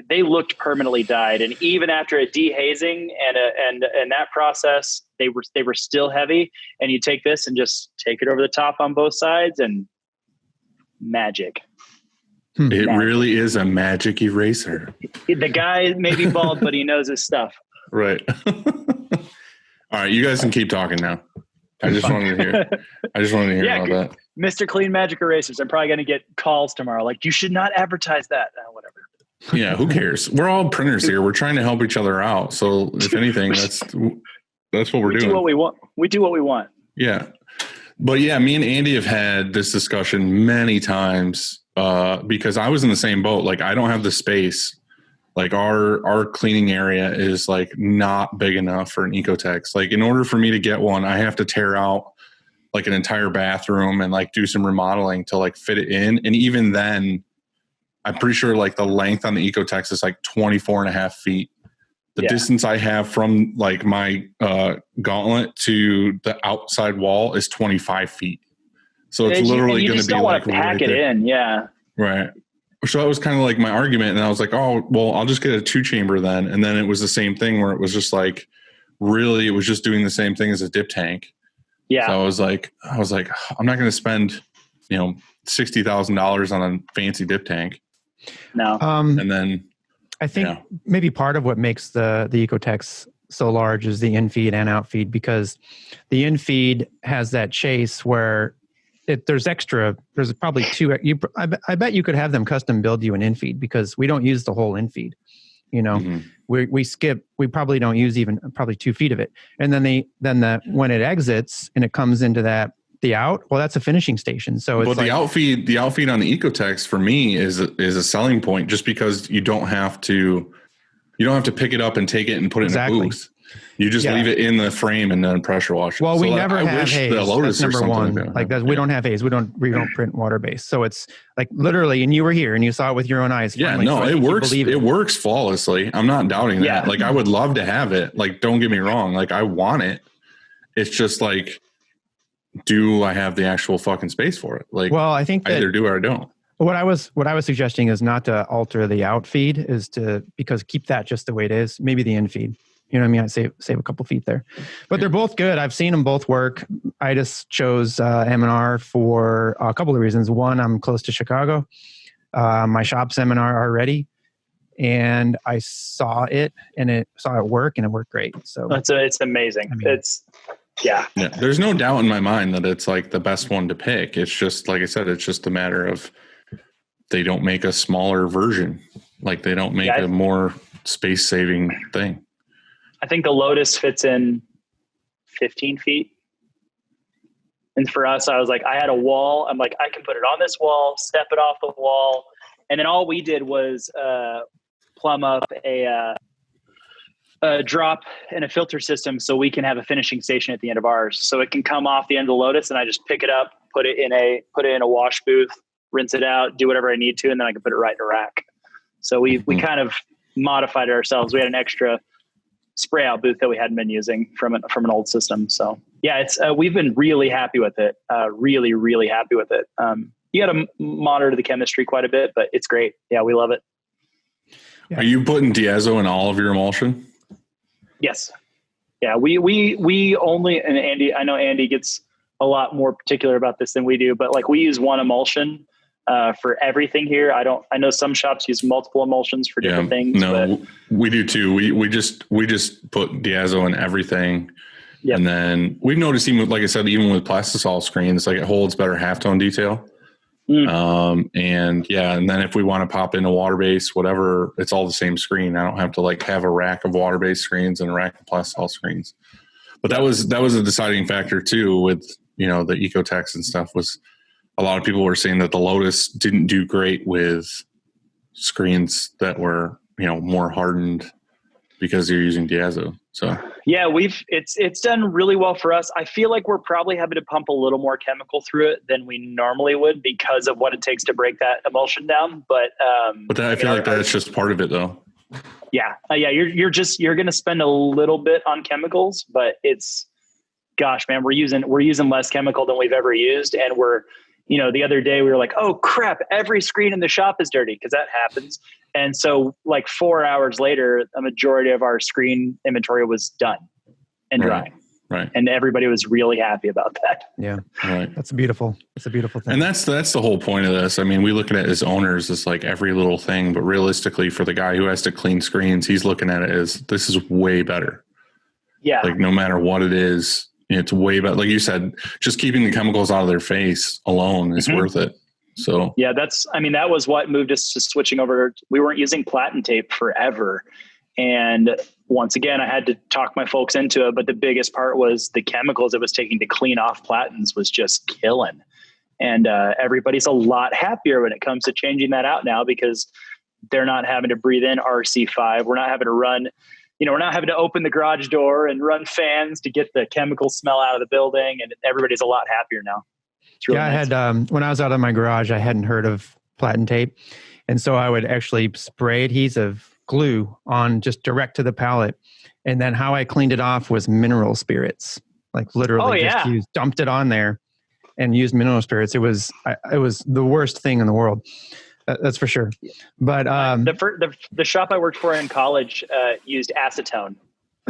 they looked permanently dyed. And even after a dehazing and that process, they were still heavy. And you take this and just take it over the top on both sides and magic. It really is a magic eraser. The guy may be bald, but he knows his stuff. Right. All right, you guys can keep talking now. I just wanted to hear about that. Mr. Clean Magic Erasers. I'm probably going to get calls tomorrow. Like, you should not advertise that. Whatever. Yeah, who cares? We're all printers here. We're trying to help each other out. So if anything, that's what we're doing. We do what we want. We do what we want. Yeah. But yeah, me and Andy have had this discussion many times because I was in the same boat. Like, I don't have the space. Like our cleaning area is like not big enough for an Ecotex. Like, in order for me to get one, I have to tear out like an entire bathroom and like do some remodeling to like fit it in. And even then, I'm pretty sure like the length on the Ecotex is like 24.5 feet. The distance I have from like my gauntlet to the outside wall is 25 feet. So it's literally going to be like pack it in. Yeah. Right. So that was kind of like my argument. And I was like, oh, well, I'll just get a 2-chamber then. And then it was the same thing where it was just like, really, it was just doing the same thing as a dip tank. Yeah. So I was like, I'm not going to spend, $60,000 on a fancy dip tank. No. And then I think maybe part of what makes the Ecotechs so large is the in-feed and out-feed, because the in-feed has that chase where there's probably two. I bet you could have them custom build you an in-feed, because we don't use the whole in-feed. We probably don't use even probably 2 feet of it. And then when it exits and it comes into the out, well, that's a finishing station. So it's the outfeed on the Ecotechs for me is a selling point, just because you don't have to pick it up and take it and put it in a booth. You just leave it in the frame and then pressure wash it. Well, we never have haze. That's number one. We don't have haze. We don't print water base. So it's like literally, and you were here and you saw it with your own eyes. Yeah, no, it works. It works flawlessly. I'm not doubting that. Like, I would love to have it. Like, don't get me wrong. Like, I want it. It's just like, do I have the actual fucking space for it? Like, well, I think I either do or I don't. What I was suggesting is not to alter the out feed, because keep that just the way it is. Maybe the in feed. You know what I mean? I'd save a couple feet there, but they're both good. I've seen them both work. I just chose M&R for a couple of reasons. One, I'm close to Chicago. My shop's M&R already, and I saw it work, and it worked great. So it's amazing. I mean, yeah. There's no doubt in my mind that it's like the best one to pick. It's just, like I said, it's just a matter of they don't make a smaller version. Like, they don't make a more space saving thing. I think the Lotus fits in 15 feet. And for us, I was like, I had a wall. I'm like, I can put it on this wall, step it off the wall. And then all we did was plumb up a drop and a filter system so we can have a finishing station at the end of ours. So it can come off the end of the Lotus, and I just pick it up, put it in a wash booth, rinse it out, do whatever I need to, and then I can put it right in a rack. So we kind of modified it ourselves. We had an extra spray out booth that we hadn't been using from an old system. So it's we've been really happy with it. Really, really happy with it. You got to monitor the chemistry quite a bit, but it's great. Yeah, we love it. Are you putting diazo in all of your emulsion? Yes. Yeah, we only, and Andy, I know Andy gets a lot more particular about this than we do, but like, we use one emulsion for everything here. I know some shops use multiple emulsions for different things. No, but we do too. We just put diazo in everything. Yep. And then we've noticed, even like I said, even with plastisol screens, like, it holds better halftone detail. And then if we want to pop in a water base, whatever, it's all the same screen. I don't have to like have a rack of water base screens and a rack of plastisol screens. But that was a deciding factor too with, the Ecotechs and stuff. Was a lot of people were saying that the Lotus didn't do great with screens that were, more hardened because you're using diazo. So yeah, it's done really well for us. I feel like we're probably having to pump a little more chemical through it than we normally would because of what it takes to break that emulsion down. But I feel like that's just part of it though. Yeah. You're going to spend a little bit on chemicals, but gosh, man, we're using less chemical than we've ever used. And the other day we were like, oh crap, every screen in the shop is dirty, because that happens. And so like 4 hours later, a majority of our screen inventory was done and dry. Right. And everybody was really happy about that. Yeah. Right. It's a beautiful thing. And that's the whole point of this. I mean, we look at it as owners as like every little thing, but realistically for the guy who has to clean screens, he's looking at it as this is way better. Yeah. Like, no matter what it is, it's way better. Like you said, just keeping the chemicals out of their face alone is worth it. So yeah, that was what moved us to switching over. We weren't using platen tape forever. And once again, I had to talk my folks into it. But the biggest part was the chemicals it was taking to clean off platens was just killing. And everybody's a lot happier when it comes to changing that out now, because they're not having to breathe in RC5. We're not having to run, we're not having to open the garage door and run fans to get the chemical smell out of the building. And everybody's a lot happier now. Really nice. I had, when I was out of my garage, I hadn't heard of platen tape. And so I would actually spray adhesive glue on just direct to the pallet. And then how I cleaned it off was mineral spirits, like literally dumped it on there and used mineral spirits. It was the worst thing in the world. That's for sure. But the shop I worked for in college used acetone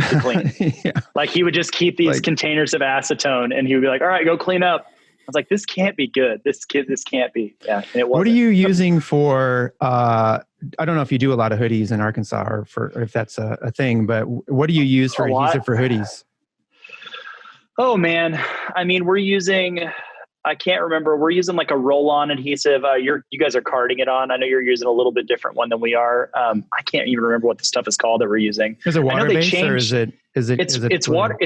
to clean. yeah. Like he would just keep these containers of acetone, and he would be like, "All right, go clean up." I was like, "This can't be good. This can't be." Yeah, and it wasn't. What are you using for? I don't know if you do a lot of hoodies in Arkansas, or if that's a thing. But what do you use for adhesive for hoodies? Oh man, I mean, we're using. I can't remember. We're using like a roll-on adhesive. You guys are carding it on. I know you're using a little bit different one than we are. I can't even remember what the stuff is called that we're using. Is it water-based or is it? It's water.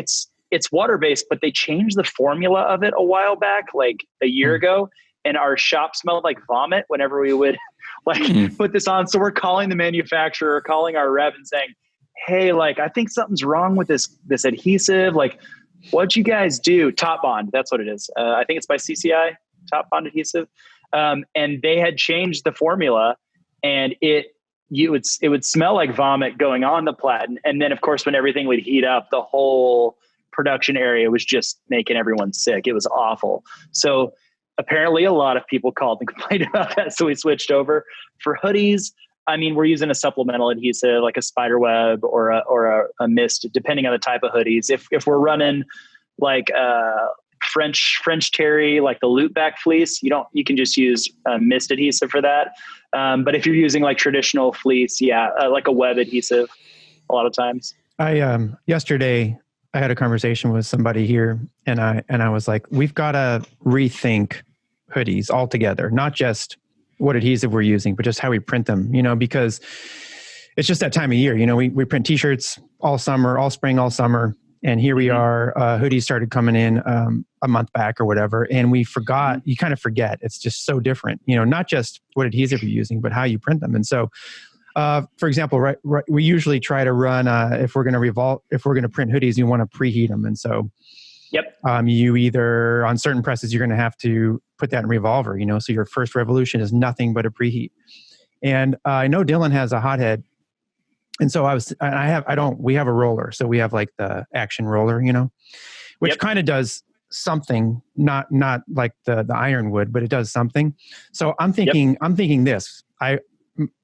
It's water-based, but they changed the formula of it a while back, like a year ago, and our shop smelled like vomit whenever we would put this on. So we're calling the manufacturer, calling our rep, and saying, "Hey, like I think something's wrong with this adhesive. Like, what'd you guys do?" Top Bond, that's what it is. I think it's by CCI, Top Bond adhesive. And they had changed the formula, and it would smell like vomit going on the platen. And then of course, when everything would heat up, the whole production area was just making everyone sick. It was awful. So apparently a lot of people called and complained about that. So we switched over. For hoodies, I mean, we're using a supplemental adhesive like a spider web or a mist, depending on the type of hoodies. If we're running like French terry, like the loop back fleece, you can just use mist adhesive for that. But if you're using like traditional fleece, like a web adhesive a lot of times. Yesterday I had a conversation with somebody here, and I was like, we've got to rethink hoodies altogether, not just what adhesive we're using, but just how we print them, because it's just that time of year. We print t-shirts all summer, all spring, all summer. And here we are, hoodies started coming in a month back or whatever. And we forgot, you kind of forget. It's just so different, not just what adhesive you're using, but how you print them. And so, for example, right, we usually try to run, if we're going to print hoodies, you want to preheat them. And so, you either, on certain presses, you're going to have to put that in revolver, so your first revolution is nothing but a preheat. And I know Dylan has a hothead. And so we have a roller. So we have like the action roller, which kind of does something, not like the iron would, but it does something. So I'm thinking this,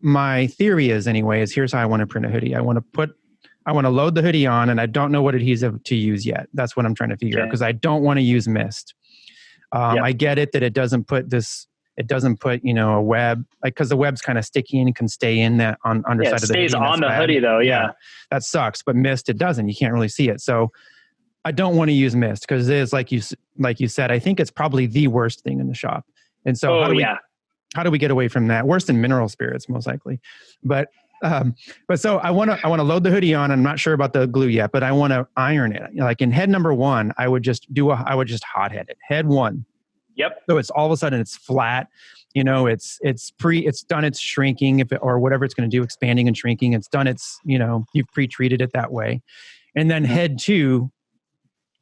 my theory is here's how I want to print a hoodie. I want to load the hoodie on, and I don't know what adhesive to use yet. That's what I'm trying to figure out, because I don't want to use mist. I get it that it doesn't put a web, like, because the web's kind of sticky and can stay in that underside of the hoodie. It stays on the hoodie though. Yeah. That sucks. But mist, it doesn't. You can't really see it. So I don't want to use mist, because it is, like you said, I think it's probably the worst thing in the shop. And so how do we get away from that? Worse than mineral spirits, most likely. But so I want to load the hoodie on. I'm not sure about the glue yet, but I want to iron it. Like in head number 1, I would just hothead it. Head 1. Yep. So it's all of a sudden it's flat. It's done its shrinking or whatever it's going to do, expanding and shrinking. It's done its, you've pre-treated it that way. And then head 2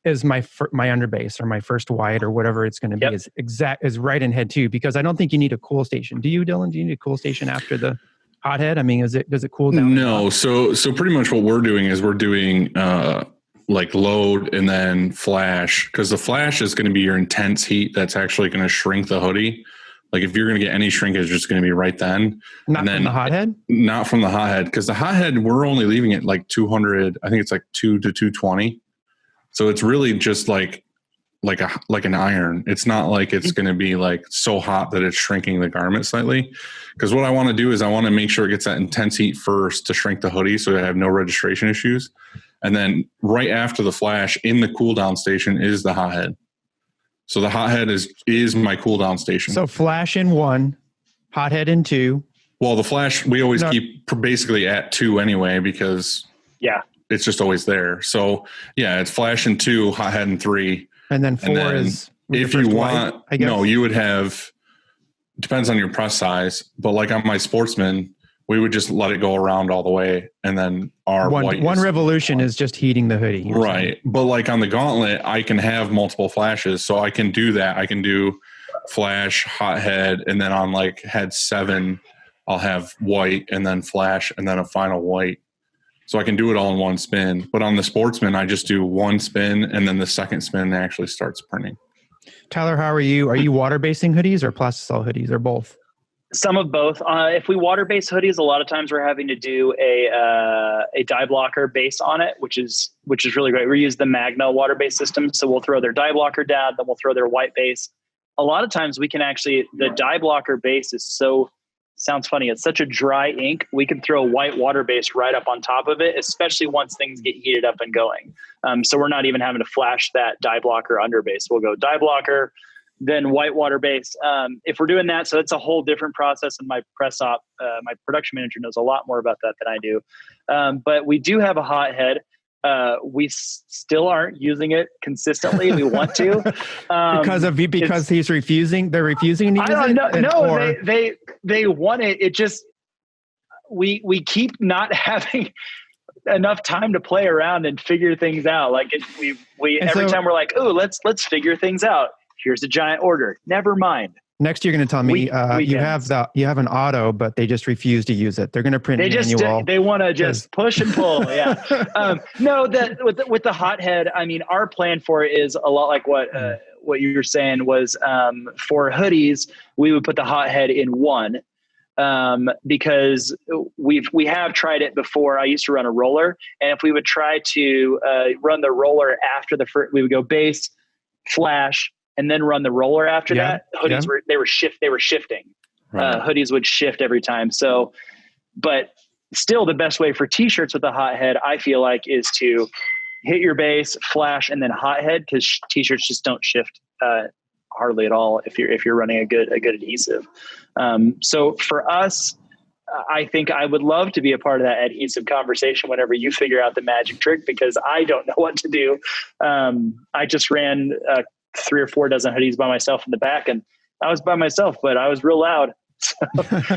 is my underbase or my first white or whatever it's going to be is right in head 2, because I don't think you need a cool station. Do you, Dylan? Do you need a cool station after the hothead? I mean, does it cool down? No. So pretty much what we're doing is we're doing like load and then flash, because the flash is going to be your intense heat that's actually going to shrink the hoodie. Like if you're going to get any shrinkage, it's going to be right then. From the hothead? Not from the hothead, because the hothead, we're only leaving it like 200. I think it's like 2 to 220. So it's really just like an iron. It's not like it's going to be like so hot that it's shrinking the garment slightly. Because what I want to do is I want to make sure it gets that intense heat first to shrink the hoodie so I have no registration issues. And then right after the flash in the cool down station is the hothead. So the hothead is my cool down station. So flash in 1, hothead in 2. Well, the flash we always keep basically at 2 anyway, because it's just always there. So it's flash in 2, hothead in 3. And then 4 is if you want. White, I guess. No, you would have. Depends on your press size, but like on my Sportsman, we would just let it go around all the way, and then our one revolution is just heating the hoodie, right? But like on the Gauntlet, I can have multiple flashes, so I can do that. I can do flash, hothead, and then on like head 7, I'll have white, and then flash, and then a final white. So I can do it all in one spin. But on the Sportsman, I just do one spin, and then the second spin actually starts printing. Tyler, how are you? Are you water basing hoodies or plastisol hoodies, or both? Some of both. If we water-based hoodies, a lot of times we're having to do a dye blocker base on it, which is really great. We use the Magna water-based system, so we'll throw their dye blocker down, then we'll throw their white base. A lot of times we can actually, the dye blocker base is so, sounds funny, it's such a dry ink, we can throw white water base right up on top of it, especially once things get heated up and going. So we're not even having to flash that dye blocker under base. We'll go dye blocker, then white water base. If we're doing that, so it's a whole different process, and my press op, my production manager knows a lot more about that than I do. But we do have a hot head. We still aren't using it consistently. We want to because he's refusing. They're refusing to use it. I don't know. No, they want it. It just we keep not having enough time to play around and figure things out. Like we every time we're like, oh, let's figure things out. Here's a giant order. Never mind. Next, you're going to tell me you have an auto, but they just refuse to use it. They're going to print manual. They want to just push and pull. Yeah. No, that with the hothead, I mean, our plan for it is a lot like what you were saying was for hoodies, we would put the hothead in one because we have tried it before. I used to run a roller, and if we would try to run the roller after we would go base, flash, and then run the roller after that. Hoodies were shifting. Right. Hoodies would shift every time. So, but still the best way for t-shirts with a hothead, I feel like, is to hit your base, flash, and then hothead, because t-shirts just don't shift hardly at all if you're running a good adhesive. So for us, I think I would love to be a part of that adhesive conversation whenever you figure out the magic trick, because I don't know what to do. I just ran 3 or 4 dozen hoodies by myself in the back, and I was by myself, but I was real loud. So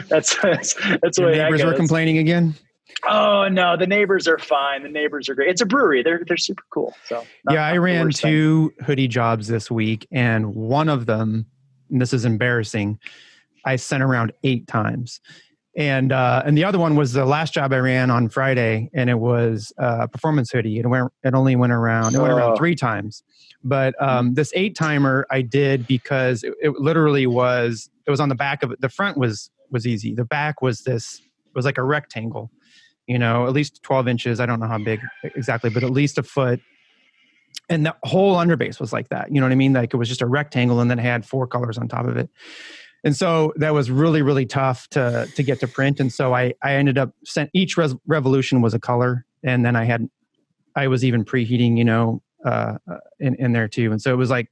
that's the way neighbors were complaining again. Oh no, the neighbors are fine. The neighbors are great. It's a brewery. They're super cool. So I ran 2 hoodie jobs this week, and one of them, and this is embarrassing, I sent around 8 times. And the other one was the last job I ran on Friday, and it was a performance hoodie. It only went around 3 times. But this 8-timer I did because it literally was on the back of it. The front was easy. The back was like a rectangle, at least 12 inches. I don't know how big exactly, but at least a foot. And the whole underbase was like that. You know what I mean? Like it was just a rectangle, and then it had 4 colors on top of it. And so that was really, really tough to get to print. And so I ended up each revolution was a color. And then I was even preheating, in there too. And so it was like,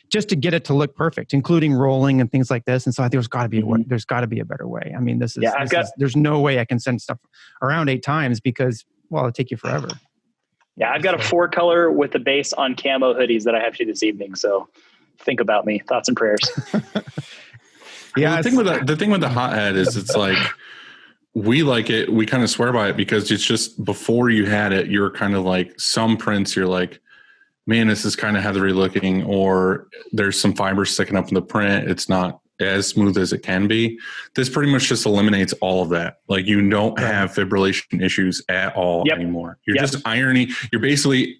just to get it to look perfect, including rolling and things like this. And so I think there's got to be a better way. I mean, there's no way I can send stuff around 8 times because, it'll take you forever. Yeah. I've got a 4 color with a base on camo hoodies that I have to do this evening. So think about me, thoughts and prayers. Yeah, the thing with the hothead is it's like we like it. We kind of swear by it because it's just before you had it, you're kind of like some prints. You're like, man, this is kind of heathery looking, or there's some fibers sticking up in the print. It's not as smooth as it can be. This pretty much just eliminates all of that. Like you don't have fibrillation issues at all anymore. You're just ironing. You're basically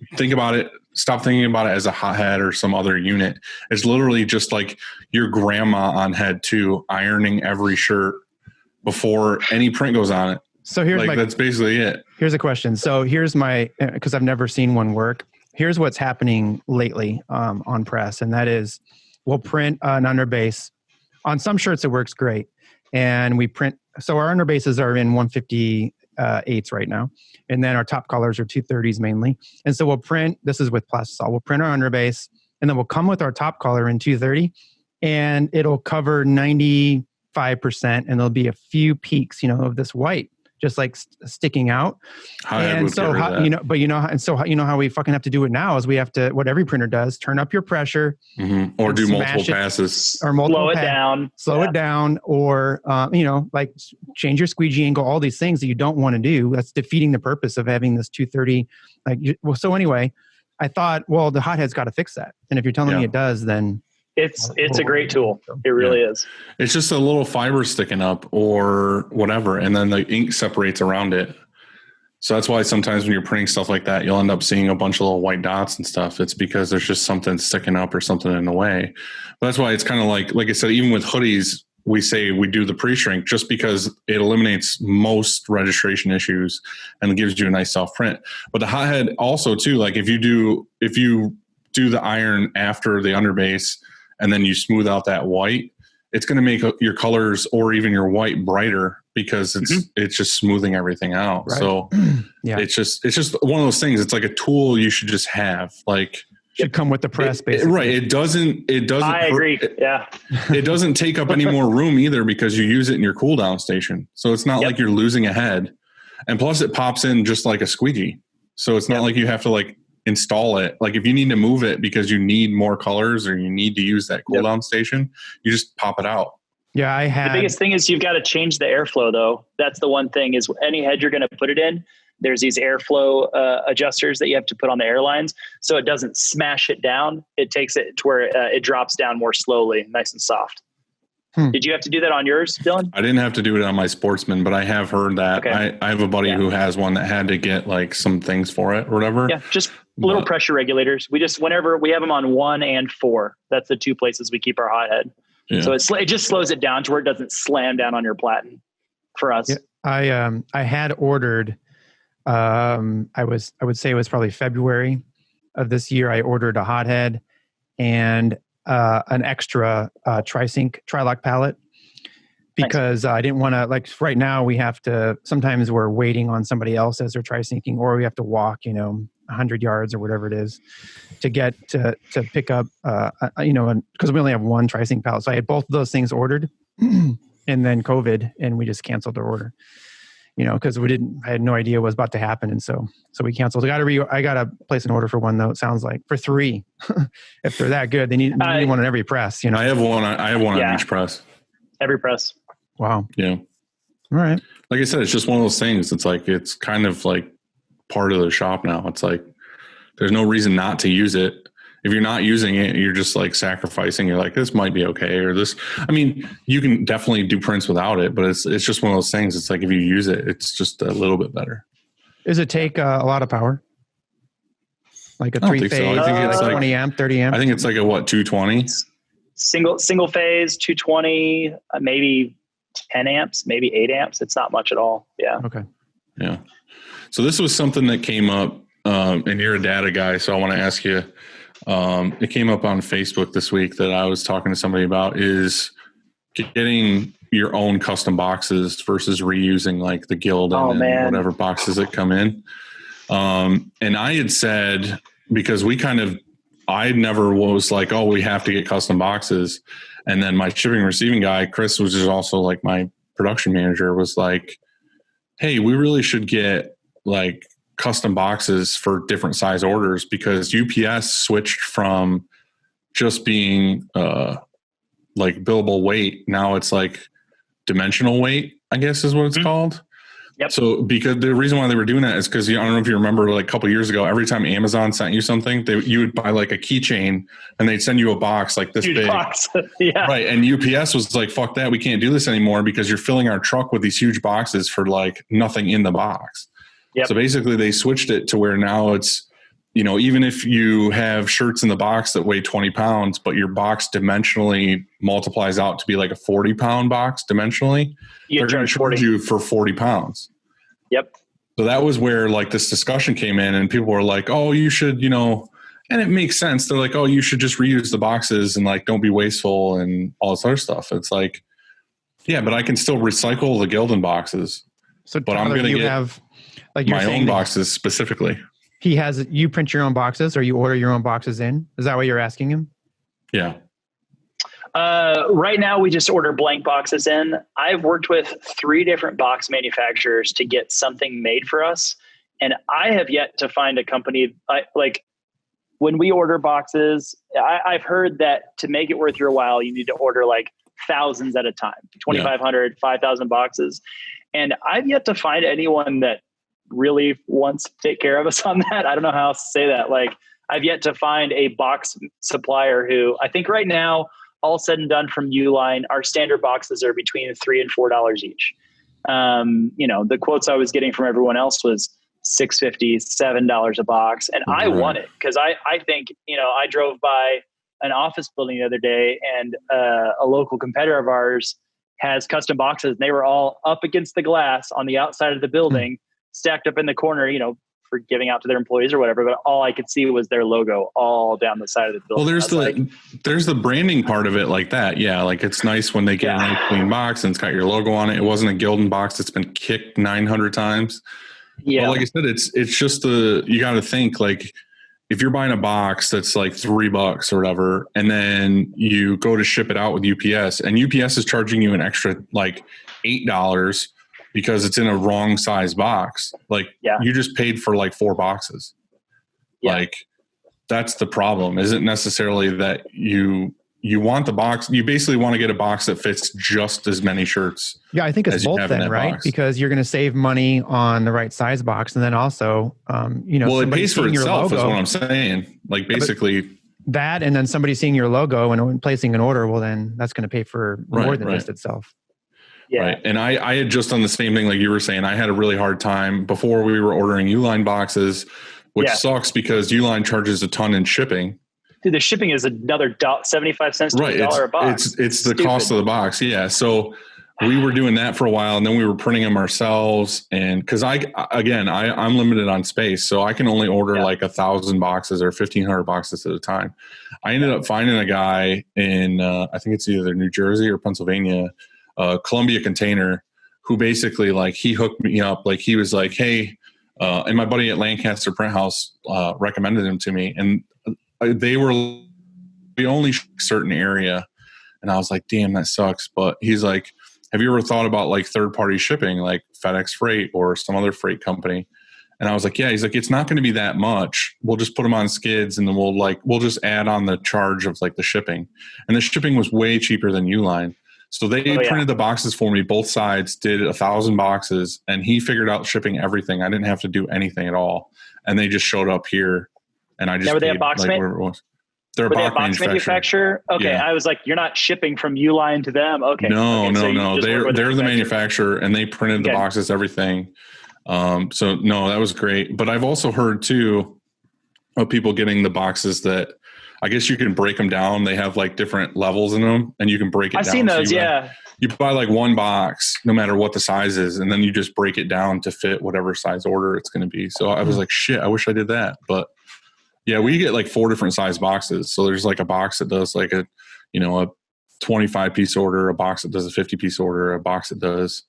stop thinking about it as a hothead or some other unit. It's literally just like your grandma on head 2 ironing every shirt before any print goes on it. So that's basically it. Here's a question. So here's because I've never seen one work. Here's what's happening lately on press. And that is we'll print an underbase. On some shirts, it works great. And we print. So our underbases are in 158s right now. And then our top colors are 230s mainly. And so we'll print, this is with plastisol, we'll print our underbase, and then we'll come with our top color in 230, and it'll cover 95%, and there'll be a few peaks, of this white just like sticking out. And so, how we fucking have to do it now is we have to, what every printer does, turn up your pressure, or do multiple passes, or slow it down, or like change your squeegee angle, all these things that you don't want to do. That's defeating the purpose of having this 230. So anyway, I thought, well, the hothead's got to fix that. And if you're telling me it does, then it's a great tool. It really is. It's just a little fiber sticking up or whatever, and then the ink separates around it. So that's why sometimes when you're printing stuff like that, you'll end up seeing a bunch of little white dots and stuff. It's because there's just something sticking up or something in the way. But that's why it's kind of like I said, even with hoodies, we say we do the pre-shrink just because it eliminates most registration issues and gives you a nice soft print. But the hothead also too, like if you do the iron after the underbase and then you smooth out that white, it's going to make your colors or even your white brighter because it's just smoothing everything out. Right. So it's just one of those things. It's like a tool you should just have. Like, should come with the press, basically. Right. It doesn't. I agree. It doesn't take up any more room either because you use it in your cool down station. So it's not like you're losing a head. And plus it pops in just like a squeegee. So it's not like you have to like install it. Like if you need to move it because you need more colors or you need to use that cool down station, you just pop it out. Yeah. The biggest thing is you've got to change the airflow though. That's the one thing is any head you're going to put it in, there's these airflow adjusters that you have to put on the airlines so it doesn't smash it down. It takes it to where it drops down more slowly, nice and soft. Did you have to do that on yours, Dylan? I didn't have to do it on my Sportsman, but I have heard that. Okay. I have a buddy who has one that had to get like some things for it or whatever. Yeah, just little pressure regulators. We just, whenever we have them on 1 and 4, that's the 2 places we keep our hothead. Yeah. So it just slows it down to where it doesn't slam down on your platen for us. Yeah, I had ordered, I would say it was probably February of this year. I ordered a hothead and an extra tri-sync tri-lock pallet because I didn't want to, like right now we have to, sometimes we're waiting on somebody else as they're tri-syncing or we have to walk, 100 yards or whatever it is to get to pick up, because we only have one tri-sync pallet. So I had both of those things ordered and then COVID and we just canceled the order. Because I had no idea what was about to happen. And so we canceled. I got to place an order for one though. It sounds like for 3, if they're that good, they need one on every press, I have one on each press. Every press. Wow. Yeah. All right. Like I said, it's just one of those things. It's like, it's kind of like part of the shop now. It's like, there's no reason not to use it. If you're not using it, you're just like sacrificing. You're like, this might be okay. Or this, I mean, you can definitely do prints without it, but it's just one of those things. It's like, if you use it, it's just a little bit better. Does it take a lot of power? Like a 3-phase, so. I think it's like 20 amp, 30 amp? I think it's like a 220? Single phase, 220, maybe 10 amps, maybe 8 amps. It's not much at all. Yeah. Okay. Yeah. So this was something that came up, and you're a data guy, so I want to ask you, it came up on Facebook this week that I was talking to somebody about is getting your own custom boxes versus reusing like the Guild and whatever boxes that come in. And I had said, because I never was like, oh, we have to get custom boxes. And then my shipping and receiving guy, Chris, was just also like my production manager, was like, hey, we really should get like custom boxes for different size orders because UPS switched from just being like billable weight. Now it's like dimensional weight, I guess is what it's called. Yep. So because the reason why they were doing that is because I don't know if you remember, like a couple of years ago, every time Amazon sent you something, you would buy like a keychain and they'd send you a box like this big. Box. Yeah. Right. And UPS was like, fuck that. We can't do this anymore because you're filling our truck with these huge boxes for like nothing in the box. Yep. So basically they switched it to where now it's, even if you have shirts in the box that weigh 20 pounds, but your box dimensionally multiplies out to be like a 40-pound box dimensionally, they're going to charge you for 40 pounds. Yep. So that was where like this discussion came in and people were like, oh, you should, and it makes sense. They're like, oh, you should just reuse the boxes and like, don't be wasteful and all this other stuff. It's like, yeah, but I can still recycle the Gildan boxes. So but I'm going to have like my own boxes specifically. You print your own boxes or you order your own boxes in? Is that what you're asking him? Yeah. Right now we just order blank boxes in. I've worked with 3 different box manufacturers to get something made for us. And I have yet to find a company like when we order boxes, I've heard that to make it worth your while, you need to order like thousands at a time, 2,500, 5,000 boxes. And I've yet to find anyone that really wants to take care of us on that. I don't know how else to say that. Like I've yet to find a box supplier who I think right now, all said and done from Uline, our standard boxes are between $3 and $4 each. The quotes I was getting from everyone else was $6.50, $7 a box. And I want it because I think, I drove by an office building the other day and a local competitor of ours has custom boxes. And they were all up against the glass on the outside of the building, stacked up in the corner, you know, for giving out to their employees or whatever. But all I could see was their logo all down the side of the building. Well, there's the branding part of it like that. Yeah. Like it's nice when they get a nice clean box and it's got your logo on it. It wasn't a Gildan box that's been kicked 900 times. Yeah. But like I said, it's just you got to think like, if you're buying a box that's like $3 or whatever, and then you go to ship it out with UPS and UPS is charging you an extra like $8 because it's in a wrong size box. Like you just paid for like 4 boxes. Yeah. Like that's the problem. Isn't necessarily that you want the box. You basically want to get a box that fits just as many shirts. Yeah, I think it's both then, right? Box. Because you're going to save money on the right size box. And then also, well, it pays for itself is what I'm saying. Like basically that, and then somebody seeing your logo and placing an order, well, then that's going to pay for more than just itself. Yeah. Right. And I had just done the same thing. Like you were saying, I had a really hard time before we were ordering Uline boxes, which sucks because Uline charges a ton in shipping. Dude, the shipping is another 75 cents to $1 a box. It's the cost of the box. Yeah. So we were doing that for a while and then we were printing them ourselves. And cause I'm limited on space. So I can only order like 1,000 boxes or 1,500 boxes at a time. I ended up finding a guy in, I think it's either New Jersey or Pennsylvania, Columbia Container, who basically like, he hooked me up. Like he was like, hey, and my buddy at Lancaster Print House recommended him to me. And they were the only certain area. And I was like, damn, that sucks. But he's like, have you ever thought about like third party shipping, like FedEx Freight or some other freight company? And I was like, yeah. He's like, it's not going to be that much. We'll just put them on skids and then we'll just add on the charge of like the shipping. And the shipping was way cheaper than Uline. So they printed the boxes for me. Both sides did 1,000 boxes and he figured out shipping everything. I didn't have to do anything at all. And they just showed up here. And I just were they a box whatever it was. They're a box manufacturer. Okay, I was like, you're not shipping from Uline to them. Okay, no. They're the manufacturer, and they printed the boxes, everything. So no, that was great. But I've also heard too of people getting the boxes that I guess you can break them down. They have like different levels in them, and you can break it down. I've seen those. You buy like one box, no matter what the size is, and then you just break it down to fit whatever size order it's going to be. So I was like, shit, I wish I did that, but. Yeah, we get like 4 different size boxes. So there's like a box that does like a 25 piece order, a box that does a 50 piece order, a box that does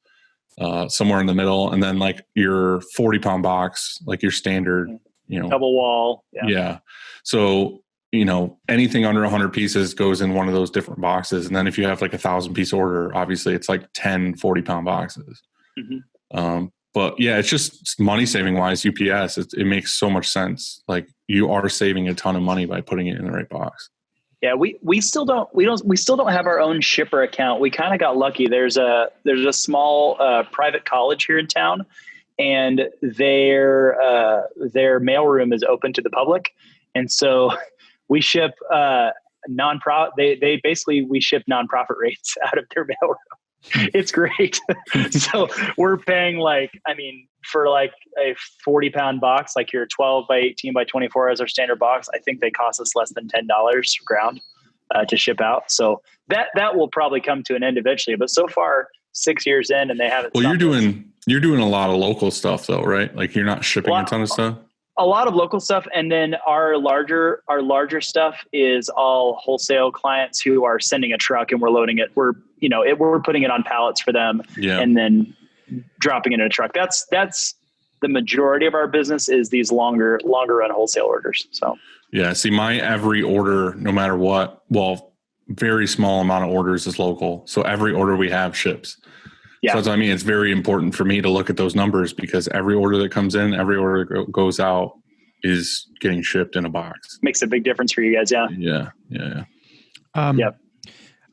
somewhere in the middle, and then like your 40-pound box, like your standard, double wall. Yeah. So, anything under 100 pieces goes in one of those different boxes. And then if you have like 1,000 piece order, obviously it's like 10 40-pound boxes. Mm-hmm. But yeah, it's just money saving wise, UPS, it makes so much sense. Like you are saving a ton of money by putting it in the right box. Yeah, we still don't have our own shipper account. We kind of got lucky. There's a small private college here in town, and their mailroom is open to the public, and so we ship nonprofit. We ship nonprofit rates out of their mailroom. It's great. So we're paying for like a 40-pound box, like your 12 by 18 by 24 as our standard box. I think they cost us less than $10 ground to ship out. So that will probably come to an end eventually. But so far, 6 years in, and they haven't. Well, you're doing a lot of local stuff though, right? Like you're not shipping a ton of stuff. A lot of local stuff, and then our larger stuff is all wholesale clients who are sending a truck, and we're loading it. We're putting it on pallets for them, and then dropping it in a truck. That's the majority of our business is these longer run wholesale orders. So yeah, see, my every order, no matter what, very small amount of orders is local. So every order we have ships. Yeah. So that's what I mean. It's very important for me to look at those numbers because every order that comes in, every order that goes out is getting shipped in a box. Makes a big difference for you guys. Yeah. Yeah. Yep.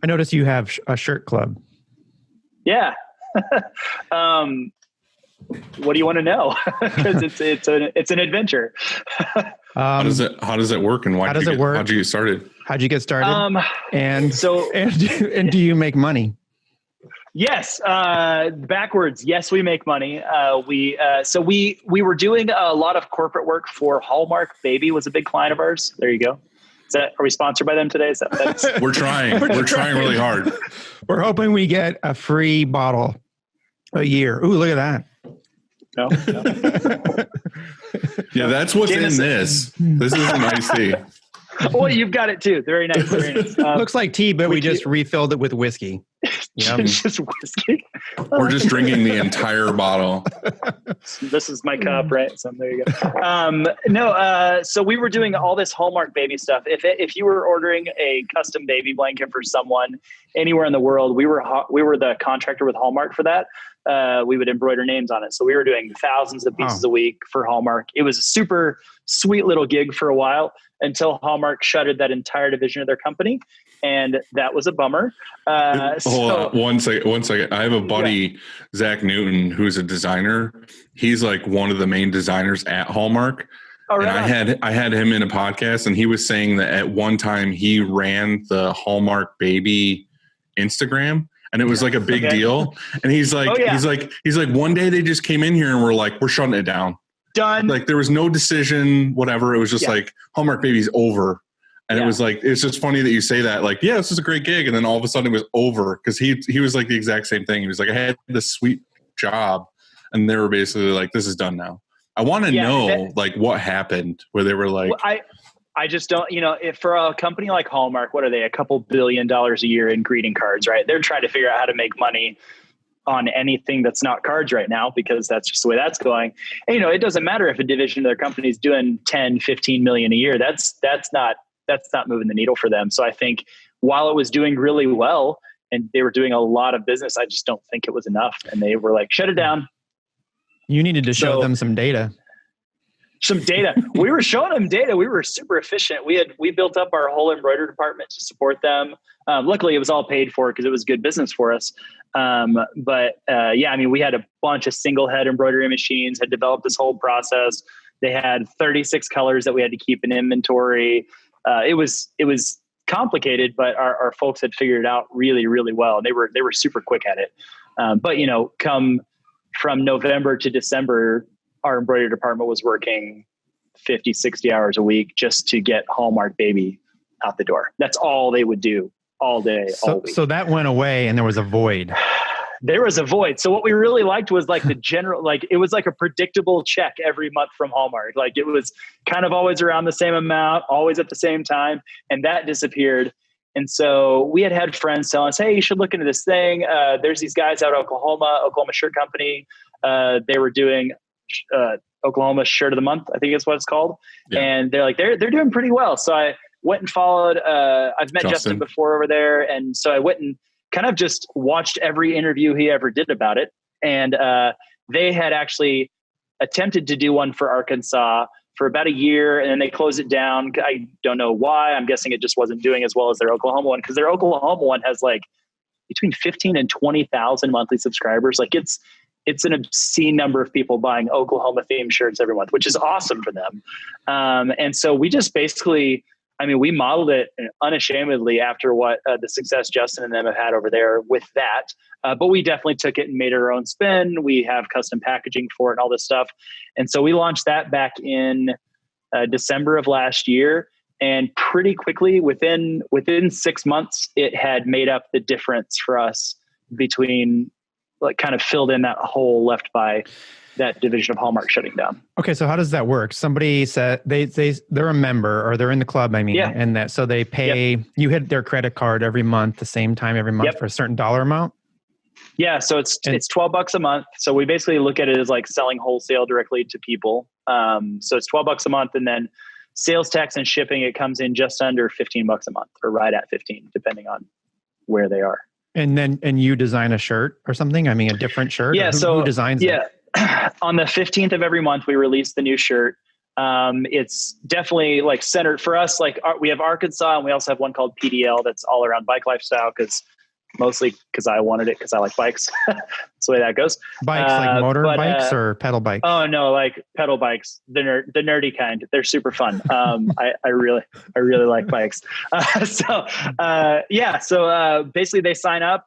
I noticed you have a shirt club. Yeah. What do you want to know? Because it's an adventure. How does it work and why? How does it work? How'd you get started? How'd you get started? And do you make money? Yes. Backwards. Yes, we make money. We were doing a lot of corporate work for Hallmark Baby was a big client of ours. There you go. Are we sponsored by them today? We're trying. We're trying really hard. We're hoping we get a free bottle a year. Ooh, look at that. No. Yeah, that's what's Jameson. in this. This is an iced tea. Well, you've got it too. Very nice. Very nice. Looks like tea, but we just refilled it with whiskey. Yum. Just whiskey. We're just drinking the entire bottle. This is my cup, right? So there you go. So we were doing all this Hallmark baby stuff. If you were ordering a custom baby blanket for someone anywhere in the world, we were the contractor with Hallmark for that. We would embroider names on it. So we were doing thousands of pieces a week for Hallmark. It was a super sweet little gig for a while until Hallmark shuttered that entire division of their company. And that was a bummer. Hold on one second. I have a buddy, Zach Newton, who's a designer. He's like one of the main designers at Hallmark. Oh, right. And I had him in a podcast, and he was saying that at one time he ran the Hallmark baby Instagram. And it was like a big deal. And he's like, he's like, one day they just came in here and we're like, we're shutting it down. Done. Like there was no decision, whatever. It was just like Hallmark baby's over. And it was like, it's just funny that you say that, like, yeah, this is a great gig. And then all of a sudden it was over. Cause he was like the exact same thing. He was like, I had this sweet job. And they were basically like, this is done now. I want to know like what happened where they were like, well, I just don't, if for a company like Hallmark, what are they? A couple $2 billion a year in greeting cards, right? They're trying to figure out how to make money on anything that's not cards right now, because that's just the way that's going. And, it doesn't matter if a division of their company is doing 10, 15 million a year. That's not moving the needle for them. So I think while it was doing really well and they were doing a lot of business, I just don't think it was enough. And they were like, shut it down. You needed to show them some data. We were showing them data. We were super efficient. We built up our whole embroidery department to support them. Luckily it was all paid for because it was good business for us. We had a bunch of single head embroidery machines, had developed this whole process. They had 36 colors that we had to keep in inventory. It was complicated, but our folks had figured it out really, really well. They were super quick at it. Come from November to December, our embroidery department was working 50, 60 hours a week just to get Hallmark baby out the door. That's all they would do all day, all week. So that went away and there was a void. There was a void. So what we really liked was like the general, like it was like a predictable check every month from Hallmark. Like it was kind of always around the same amount, always at the same time. And that disappeared. And so we had friends telling us, hey, you should look into this thing. There's these guys out of Oklahoma Shirt Company. They were doing Oklahoma Shirt of the Month, I think is what it's called. Yeah. And they're like, they're doing pretty well. So I went and followed, I've met Justin before over there. And so I went and kind of just watched every interview he ever did about it. And they had actually attempted to do one for Arkansas for about a year, and then they closed it down. I don't know why. I'm guessing it just wasn't doing as well as their Oklahoma one, because their Oklahoma one has like between 15 and 20,000 monthly subscribers. Like it's an obscene number of people buying Oklahoma themed shirts every month, which is awesome for them. And so we just basically, we modeled it unashamedly after what the success Justin and them have had over there with that. But we definitely took it and made our own spin. We have custom packaging for it and all this stuff. And so we launched that back in December of last year. And pretty quickly, within 6 months, it had made up the difference for us between, like, kind of filled in that hole left by that division of Hallmark shutting down. Okay, so how does that work? Somebody said they're a member, or they're in the club, and that so they pay, you hit their credit card every month, the same time every month for a certain dollar amount? Yeah, so it's $12 a month. So we basically look at it as like selling wholesale directly to people. So it's $12 a month, and then sales tax and shipping, it comes in just under $15 a month, or right at 15, depending on where they are. And you design a shirt or something? A different shirt? Yeah. Who designs it? On the 15th of every month, we release the new shirt. It's definitely like centered for us. Like we have Arkansas, and we also have one called PDL that's all around bike lifestyle, mostly because I wanted it because I like bikes. That's the way that goes. Bikes like motor bikes or pedal bikes? Oh no, like pedal bikes, the nerdy kind. They're super fun. I really like bikes. So basically they sign up,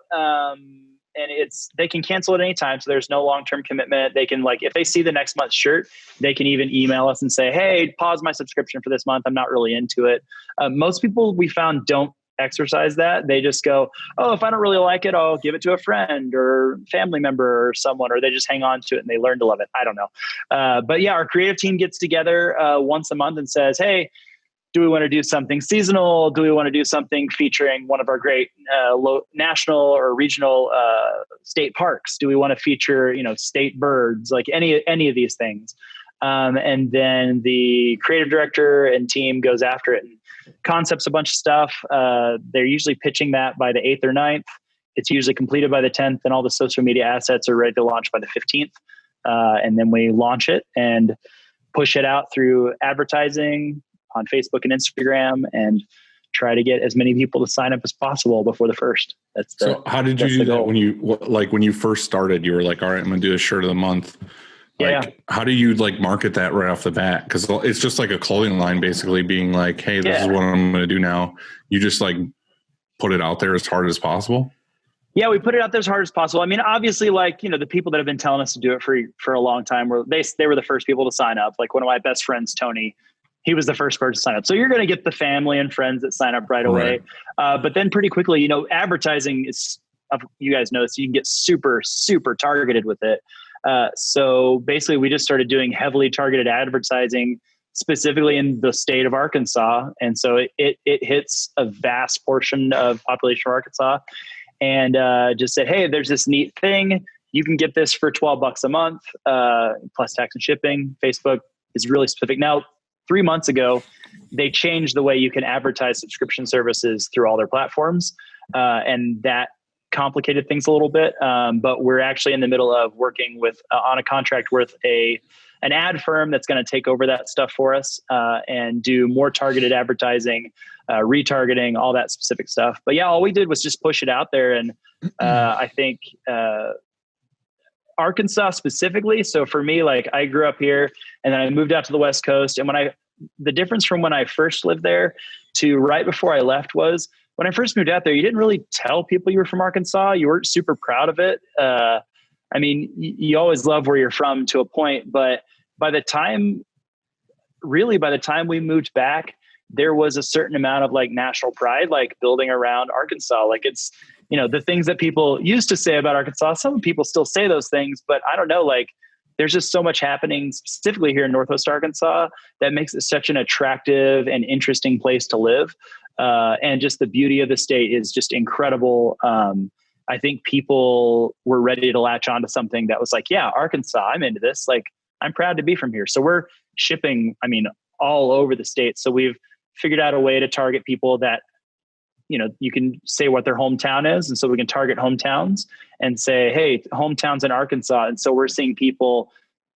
and they can cancel at any time. So there's no long-term commitment. They can, like, if they see the next month's shirt, they can even email us and say, hey, pause my subscription for this month. I'm not really into it. Most people we found don't exercise that. They just go, oh, if I don't really like it, I'll give it to a friend or family member or someone, or they just hang on to it and they learn to love it. I don't know. But yeah, our creative team gets together once a month and says, hey, do we want to do something seasonal? Do we want to do something featuring one of our great national or regional state parks? Do we want to feature, state birds, like any of these things? And then the creative director and team goes after it and concepts a bunch of stuff. They're usually pitching that by the 8th or 9th. It's usually completed by the 10th, and all the social media assets are ready to launch by the 15th. And then we launch it and push it out through advertising on Facebook and Instagram, and try to get as many people to sign up as possible before the 1st. So how did you do that when you first started? You were like, all right, I'm going to do a shirt of the month. How do you market that right off the bat? Because it's just like a clothing line, basically being like, hey, this is what I'm going to do now. You just put it out there as hard as possible. Yeah, we put it out there as hard as possible. I mean, obviously, the people that have been telling us to do it for a long time they were the first people to sign up. Like one of my best friends, Tony, he was the first person to sign up. So you're going to get the family and friends that sign up right away. But then pretty quickly, advertising is, you guys know this, you can get super, super targeted with it. So basically we just started doing heavily targeted advertising specifically in the state of Arkansas. And so it hits a vast portion of population of Arkansas, and just said, hey, there's this neat thing. You can get this for $12 a month, plus tax and shipping. Facebook is really specific. Now, 3 months ago, they changed the way you can advertise subscription services through all their platforms. And that complicated things a little bit. But we're actually in the middle of working with on a contract with an ad firm that's going to take over that stuff for us and do more targeted advertising, retargeting, all that specific stuff. But yeah, all we did was just push it out there. And I think Arkansas specifically. So for me, I grew up here and then I moved out to the West Coast. And the difference from when I first lived there to right before I left was, when I first moved out there, you didn't really tell people you were from Arkansas. You weren't super proud of it. I mean, you always love where you're from to a point, but by the time we moved back, there was a certain amount of national pride, building around Arkansas. It's, the things that people used to say about Arkansas, some people still say those things, but I don't know, there's just so much happening specifically here in Northwest Arkansas that makes it such an attractive and interesting place to live. And just the beauty of the state is just incredible. I think people were ready to latch onto something that was Arkansas, I'm into this. I'm proud to be from here. So we're shipping, all over the state. So we've figured out a way to target people that, you can say what their hometown is. And so we can target hometowns and say, hey, hometowns in Arkansas. And so we're seeing people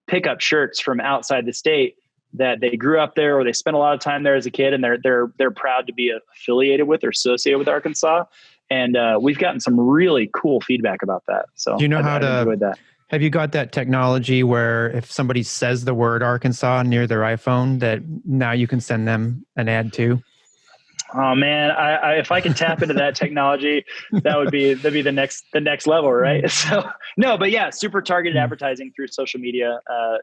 pick up shirts from outside the state that they grew up there or they spent a lot of time there as a kid, and they're proud to be affiliated with or associated with Arkansas. And we've gotten some really cool feedback about that. So do you know how to enjoyed that. Have you got that technology where if somebody says the word Arkansas near their iPhone, that now you can send them an ad too? Oh man, if I can tap into that technology, that'd be the next level, right? So no, but yeah, super targeted advertising through social media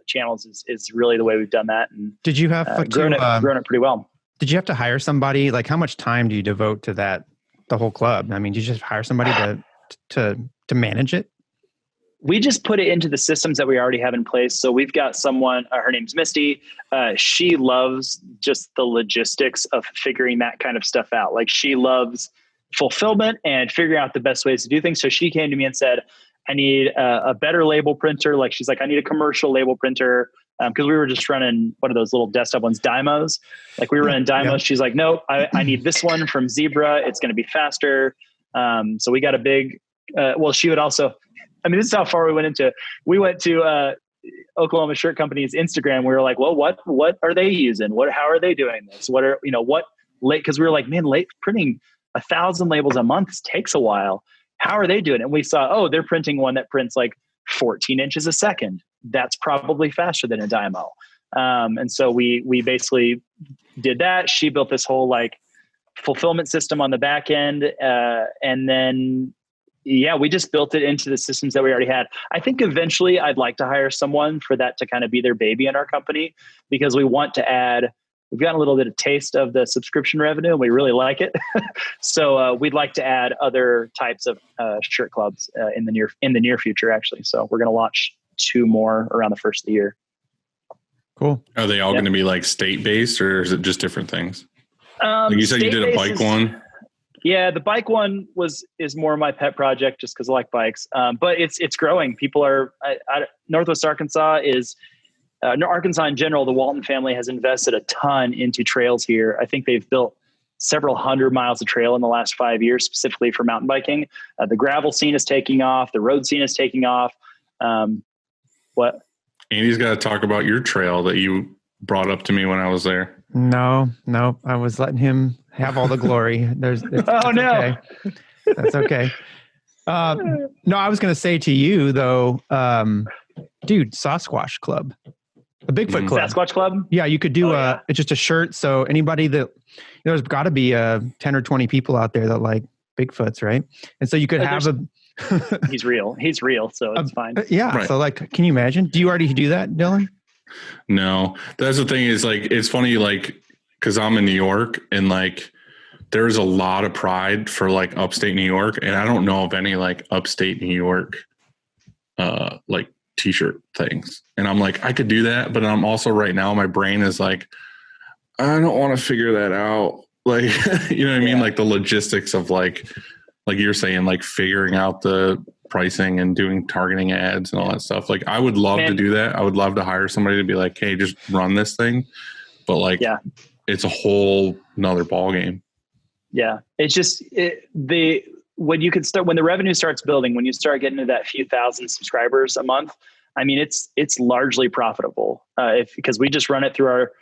channels is really the way we've done that. And did you have grown it pretty well? Did you have to hire somebody? How much time do you devote to that? The whole club? I mean, did you just hire somebody to manage it? We just put it into the systems that we already have in place. So we've got someone, her name's Misty. She loves just the logistics of figuring that kind of stuff out. She loves fulfillment and figuring out the best ways to do things. So she came to me and said, I need a better label printer. She's like, I need a commercial label printer. Because we were just running one of those little desktop ones, Dymos. We were running Dymos. Yeah. She's like, nope, I need this one from Zebra. It's going to be faster. So we got a big, she would also, this is how far we went into. We went to Oklahoma Shirt Company's Instagram. We were like, well, what are they using? How are they doing this? Because we were like, man, printing 1,000 labels a month takes a while. How are they doing it? And we saw, they're printing one that prints 14 inches a second. That's probably faster than a Dymo. And so we basically did that. She built this whole fulfillment system on the back end. And then Yeah, we just built it into the systems that we already had. I think eventually I'd like to hire someone for that to kind of be their baby in our company, because we want to add, we've gotten a little bit of taste of the subscription revenue and we really like it. So we'd like to add other types of shirt clubs in the near future, actually. So we're going to launch 2 more around the first of the year. Cool. Are they all going to be like state based, or is it just different things? Like you said, you did a bike one. Yeah, the bike one is more my pet project just because I like bikes. But it's growing. People are Northwest Arkansas is Arkansas in general. The Walton family has invested a ton into trails here. I think they've built several hundred miles of trail in the last 5 years, specifically for mountain biking. The gravel scene is taking off. The road scene is taking off. What? Andy's got to talk about your trail that you brought up to me when I was there. No, I was letting him have all the glory. That's no. Okay. That's okay. No, I was going to say to you though, dude, Sasquatch Club, the Bigfoot Club. Sasquatch Club? Yeah, you could do it's just a shirt. So anybody that, there's got to be 10 or 20 people out there that like Bigfoots, right? And so you could have He's real. So it's fine. Yeah. Right. So like, can you imagine? Do you already do that, Dylan? No, that's the thing is like, it's funny, like, cause I'm in New York and like, there's a lot of pride for like upstate New York. And I don't know of any like upstate New York, like t-shirt things. And I'm like, I could do that. But I'm also right now, my brain is like, I don't want to figure that out. Like, you know what I mean? Like the logistics of like you're saying, like figuring out the pricing and doing targeting ads and all that stuff. Like I would love to do that. I would love to hire somebody to be like, hey, just run this thing. But like, it's a whole nother ball game. Yeah. It's just when the revenue starts building, when you start getting to that few thousand subscribers a month, I mean, it's largely profitable because we just run it through our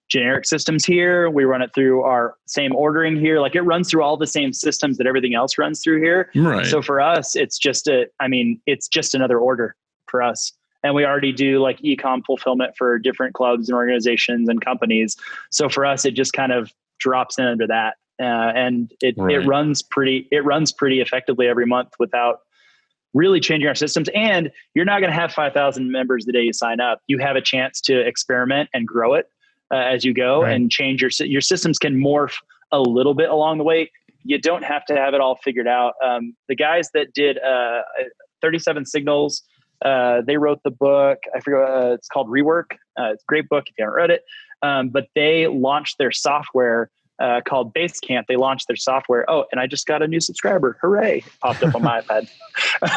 generic systems here. We run it through our same ordering here. Like it runs through all the same systems that everything else runs through here. Right. So for us, it's just another order for us. And we already do like e-com fulfillment for different clubs and organizations and companies. So for us, it just kind of drops in under that. And it runs pretty effectively every month without really changing our systems. And you're not going to have 5,000 members the day you sign up. You have a chance to experiment and grow it as you go and change your systems can morph a little bit along the way. You don't have to have it all figured out. The guys that did 37 Signals, they wrote the book. I forget, it's called Rework. It's a great book if you haven't read it. But they launched their software called Basecamp. They launched their software. Oh, and I just got a new subscriber. Hooray. Popped up on my iPad.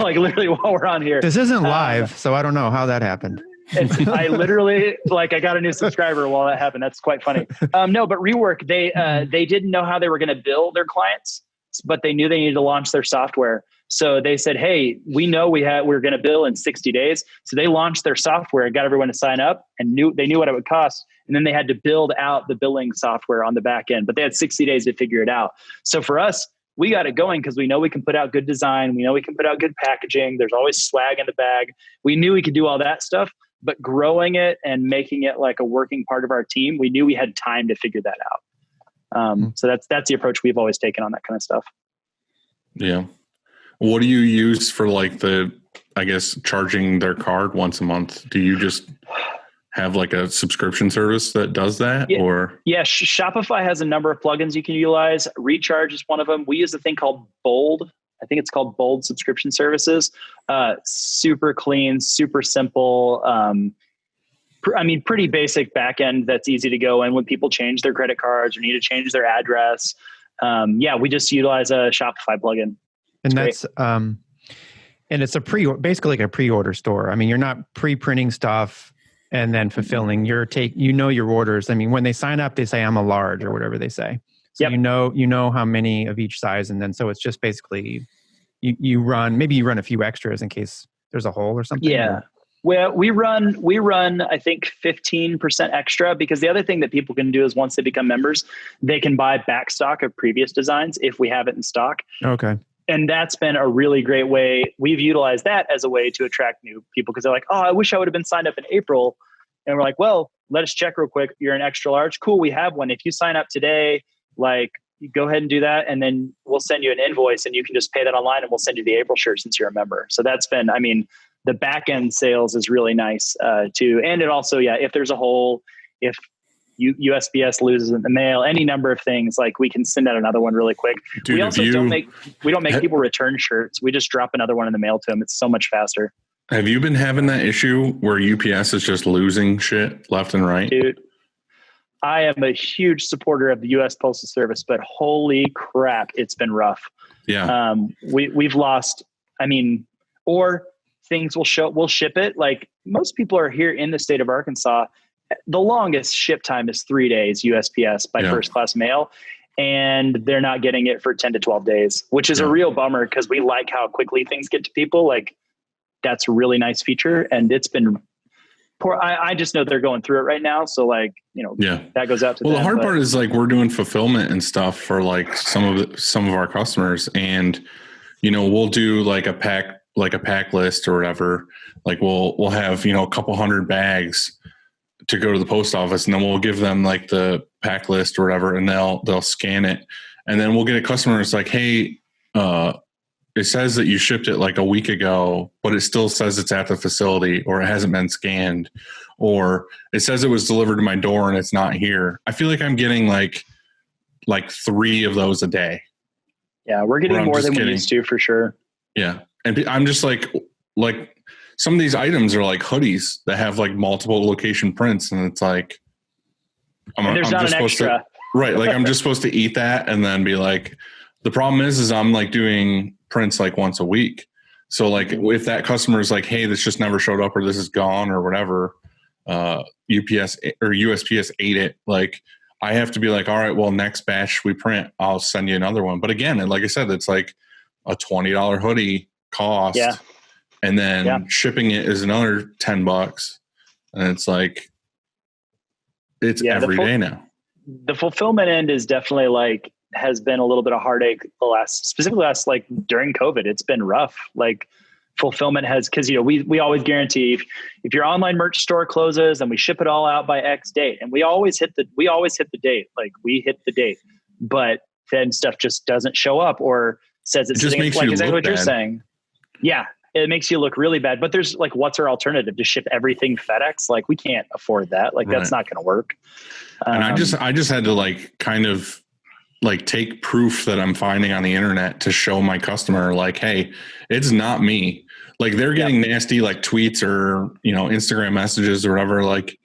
Like literally while we're on here. This isn't live, so I don't know how that happened. I literally I got a new subscriber while that happened. That's quite funny. No, but Rework, they didn't know how they were going to bill their clients, but they knew they needed to launch their software. So they said, hey, we know we're going to bill in 60 days. So they launched their software, got everyone to sign up and they knew what it would cost. And then they had to build out the billing software on the back end, but they had 60 days to figure it out. So for us, we got it going because we know we can put out good design. We know we can put out good packaging. There's always swag in the bag. We knew we could do all that stuff, but growing it and making it like a working part of our team, we knew we had time to figure that out. So that's the approach we've always taken on that kind of stuff. Yeah. What do you use for like charging their card once a month? Do you just have like a subscription service that does that or? Yeah. Shopify has a number of plugins you can utilize. Recharge is one of them. We use a thing called Bold. I think it's called Bold Subscription Services. Super clean, super simple. Pretty basic back end that's easy to go in when people change their credit cards or need to change their address. We just utilize a Shopify plugin. And that's and it's basically like a pre-order store. I mean, you're not pre-printing stuff and then fulfilling your your orders. I mean, when they sign up, they say I'm a large or whatever they say. So you know how many of each size, and then so it's just basically you run a few extras in case there's a hole or something. Yeah. Or? Well, we run I think 15% extra because the other thing that people can do is once they become members, they can buy back stock of previous designs if we have it in stock. Okay. And that's been a really great way. We've utilized that as a way to attract new people because they're like, oh, I wish I would have been signed up in April. And we're like, well, let us check real quick. You're an extra large. Cool. We have one. If you sign up today, like you go ahead and do that. And then we'll send you an invoice and you can just pay that online and we'll send you the April shirt since you're a member. So that's been, I mean, the back end sales is really nice too. And it also, if there's a hole, if USPS loses in the mail, any number of things, like we can send out another one really quick. Dude, we also don't make people return shirts. We just drop another one in the mail to them. It's so much faster. Have you been having that issue where UPS is just losing shit left and right? Dude, I am a huge supporter of the U.S. Postal Service, but holy crap, it's been rough. Yeah. We've lost, or things we'll ship it. Like most people are here in the state of Arkansas. The longest ship time is 3 days USPS by first class mail. And they're not getting it for 10 to 12 days, which is a real bummer because we like how quickly things get to people. Like that's a really nice feature. And it's been poor. I just know they're going through it right now. So like, that goes out to them. The hard part is like, we're doing fulfillment and stuff for like some of our customers. And, we'll do like a pack list or whatever. Like we'll have, a couple hundred bags to go to the post office, and then we'll give them like the pack list or whatever, and they'll scan it. And then we'll get a customer that's like, hey, it says that you shipped it like a week ago, but it still says it's at the facility, or it hasn't been scanned, or it says it was delivered to my door and it's not here. I feel like I'm getting like 3 of those a day. Yeah, we're getting more than we used to, for sure. Yeah. And I'm just like some of these items are like hoodies that have like multiple location prints, and it's like, I'm not just an extra. Right. Like I'm just supposed to eat that and then be like, the problem is I'm like doing prints like once a week. So like if that customer is like, hey, this just never showed up, or this is gone, or whatever, UPS or USPS ate it. Like I have to be like, all right, well, next batch we print, I'll send you another one. But again, like I said, it's like a $20 hoodie cost. Yeah. And then shipping it is another $10. And it's like, it's every day now. The fulfillment end is definitely like, has been a little bit of heartache specifically like during COVID. It's been rough. Like fulfillment has, cause we always guarantee if your online merch store closes and we ship it all out by X date, and we always hit the date. Like we hit the date, but then stuff just doesn't show up or says it's just makes like you exactly look what you're bad. saying. Yeah. It makes you look really bad, but there's like, what's our alternative? To ship everything FedEx? Like we can't afford that. Like that's not going to work. And I just had to like kind of like take proof that I'm finding on the internet to show my customer like, hey, it's not me. Like they're getting nasty like tweets or, Instagram messages or whatever. Like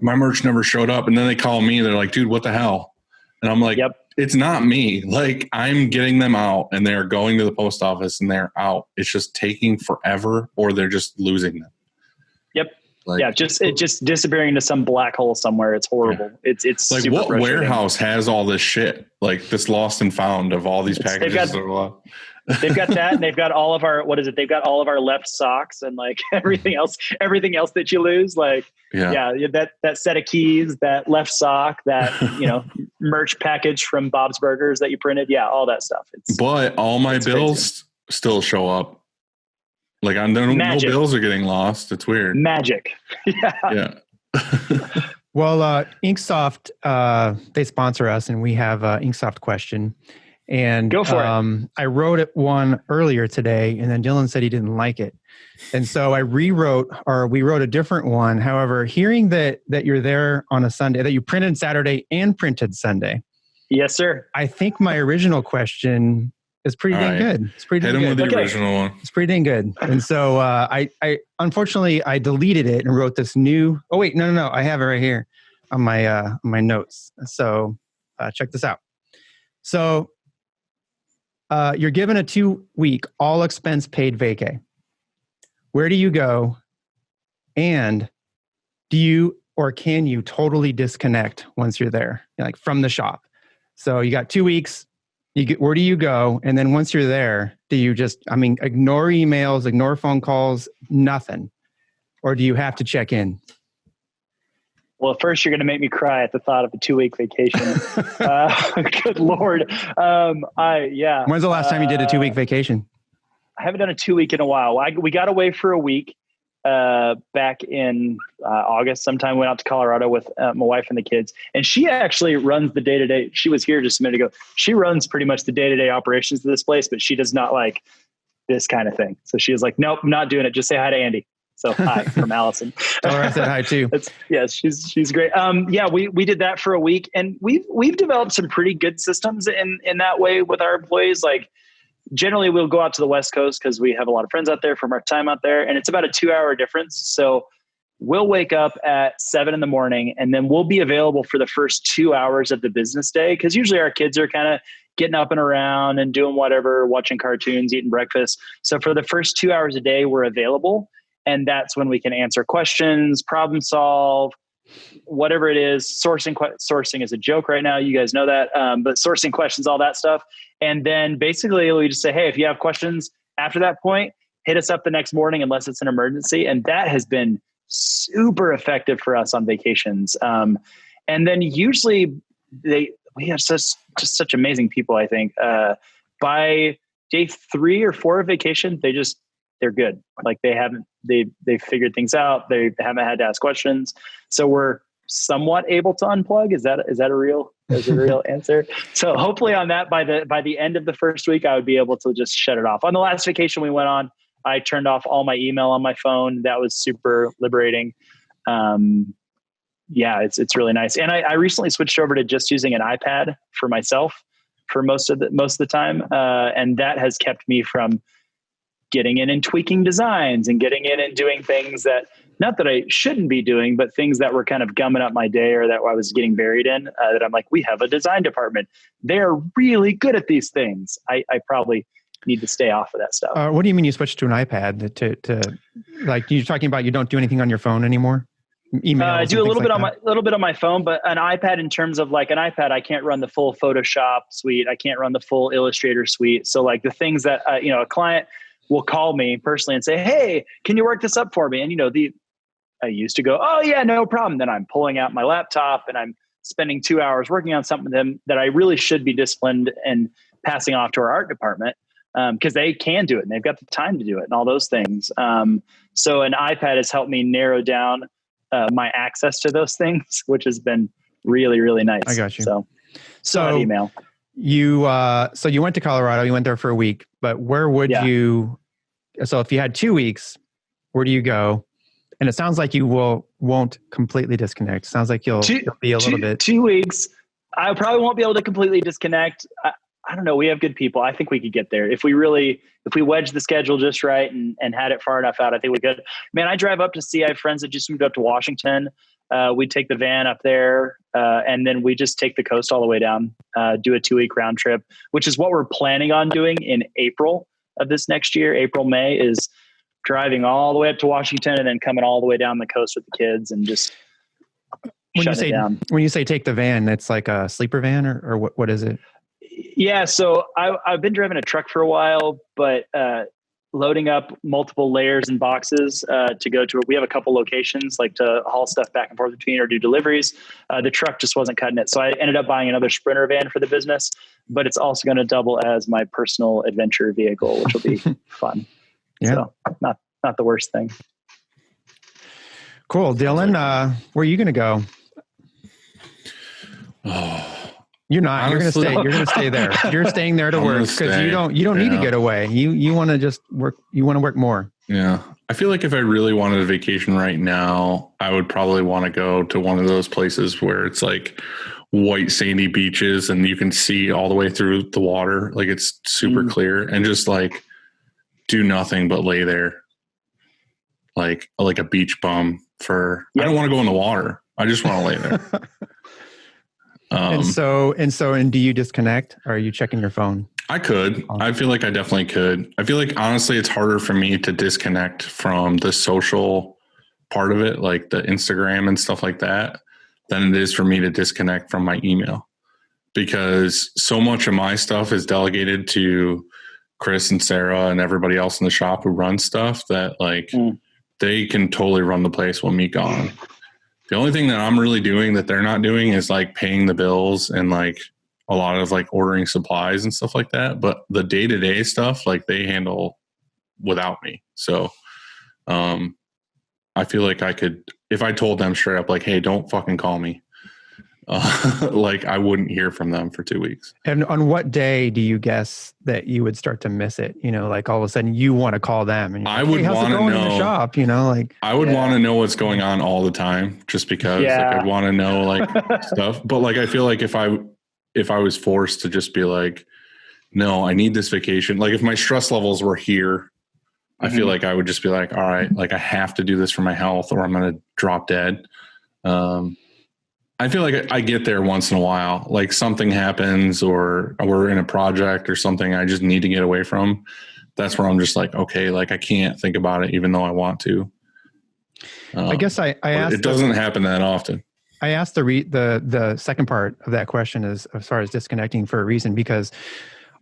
my merch never showed up. And then they call me, they're like, dude, what the hell? And I'm like, it's not me. Like I'm getting them out and they're going to the post office and they're out. It's just taking forever, or they're just losing them. Yep. Like, it just disappearing into some black hole somewhere. It's horrible. Yeah. It's like, what warehouse has all this shit? Like this lost and found of all these packages. They've got that, and they've got all of our, They've got all of our left socks and like everything else that you lose. Like, that set of keys, that left sock, that, merch package from Bob's Burgers that you printed. Yeah. All that stuff. But all my bills still show up. Like no bills are getting lost. It's weird. Magic. Yeah. Well, Inksoft, they sponsor us, and we have an Inksoft question. And go for it. I wrote one earlier today, and then Dylan said he didn't like it. And so we wrote a different one. However, hearing that you're there on a Sunday, that you printed Saturday and printed Sunday. Yes, sir. I think my original question is pretty dang good. It's pretty hit dang him good. with the original one. It's pretty dang good. And so I unfortunately I deleted it and wrote this new. Oh wait, no. I have it right here on my notes. So check this out. So you're given a 2-week all expense paid vacay. Where do you go? And do you or can you totally disconnect once you're there, like from the shop? So you got 2 weeks. Where do you go? And then once you're there, do you just, ignore emails, ignore phone calls, nothing? Or do you have to check in? Well, first you're going to make me cry at the thought of a 2-week vacation. Good Lord. When's the last time you did a 2-week vacation? I haven't done a 2-week in a while. We got away for a week back in August sometime, went out to Colorado with my wife and the kids. And she actually runs the day-to-day. She was here just a minute ago. She runs pretty much the day-to-day operations of this place, but she does not like this kind of thing. So she was like, nope, I'm not doing it. Just say hi to Andy. So hi from Allison. Tell her I said hi too. Yes, she's great. We did that for a week, and we've developed some pretty good systems in that way with our employees. Like, generally we'll go out to the West Coast because we have a lot of friends out there from our time out there, and it's about a 2-hour difference. So we'll wake up at 7 a.m. and then we'll be available for the first 2 hours of the business day. Cause usually our kids are kind of getting up and around and doing whatever, watching cartoons, eating breakfast. So for the first 2 hours a day, we're available. And that's when we can answer questions, problem solve, whatever it is. Sourcing is a joke right now. You guys know that. But sourcing questions, all that stuff. And then basically we just say, hey, if you have questions after that point, hit us up the next morning unless it's an emergency. And that has been super effective for us on vacations. And then usually we have such amazing people, I think. By day 3 or 4 of vacation, they're good. Like they've figured things out. They haven't had to ask questions. So we're somewhat able to unplug. Is that a real answer? So hopefully on that, by the end of the first week, I would be able to just shut it off. On the last vacation we went on, I turned off all my email on my phone. That was super liberating. It's really nice. And I recently switched over to just using an iPad for myself for most of the time. And that has kept me from getting in and tweaking designs and getting in and doing things that, not that I shouldn't be doing, but things that were kind of gumming up my day or that I was getting buried in, that I'm like, we have a design department. They're really good at these things. I probably need to stay off of that stuff. What do you mean you switched to an iPad to like, you're talking about you don't do anything on your phone anymore? I do a little bit on my phone, but an iPad, in terms of like an iPad, I can't run the full Photoshop suite. I can't run the full Illustrator suite. So like the things that, a client will call me personally and say, hey, can you work this up for me? And I used to go, oh yeah, no problem. Then I'm pulling out my laptop and I'm spending 2 hours working on something that I really should be disciplined and passing off to our art department. Because they can do it and they've got the time to do it and all those things. So an iPad has helped me narrow down my access to those things, which has been really, really nice. I got you. So email. You went to Colorado, you went there for a week, but where would you, so if you had 2 weeks, where do you go? And it sounds like you won't completely disconnect. Sounds like you'll be a little bit. 2 weeks. I probably won't be able to completely disconnect. I don't know. We have good people. I think we could get there. If we wedge the schedule just right and had it far enough out, I think we could. Man, I drive up to see, I have friends that just moved up to Washington. We take the van up there and then we just take the coast all the way down, do a 2-week round trip, which is what we're planning on doing in April of this next year. April, May is driving all the way up to Washington and then coming all the way down the coast with the kids and just shut it down. When you say take the van, it's like a sleeper van or what is it? Yeah. So I've been driving a truck for a while, but loading up multiple layers and boxes to go to, we have a couple locations like to haul stuff back and forth between or do deliveries. The truck just wasn't cutting it. So I ended up buying another Sprinter van for the business, but it's also going to double as my personal adventure vehicle, which will be fun. Yeah. So not the worst thing. Cool. Dylan, where are you going to go? Oh, you're not. Honestly, you're going to stay there. You're staying there to work because you don't need to get away. You want to just work. You want to work more. Yeah. I feel like if I really wanted a vacation right now, I would probably want to go to one of those places where it's like white sandy beaches and you can see all the way through the water. Like it's super clear and just like do nothing but lay there. Like a beach bum I don't want to go in the water. I just want to lay there. And do you disconnect? Or are you checking your phone? I could. I feel like I definitely could. I feel like honestly, it's harder for me to disconnect from the social part of it, like the Instagram and stuff like that, than it is for me to disconnect from my email, because so much of my stuff is delegated to Chris and Sarah and everybody else in the shop who runs stuff that like they can totally run the place while me gone. The only thing that I'm really doing that they're not doing is like paying the bills and like a lot of like ordering supplies and stuff like that. But the day-to-day stuff, like they handle without me. So, I feel like I could, if I told them straight up, like, hey, don't fucking call me. Like I wouldn't hear from them for 2 weeks. And on what day do you guess that you would start to miss it? You know, like all of a sudden you want to call them and I would want to know in the shop, you know, like I would want to know what's going on all the time just because like, I'd want to know like stuff. But like, I feel like if I was forced to just be like, no, I need this vacation. Like if my stress levels were here, I feel like I would just be like, all right, like I have to do this for my health or I'm going to drop dead. I feel like I get there once in a while, like something happens or we're in a project or something I just need to get away from. That's where I'm just like, okay, like I can't think about it even though I want to. I guess I asked. It doesn't happen that often. I asked the second part of that question as far as disconnecting for a reason, because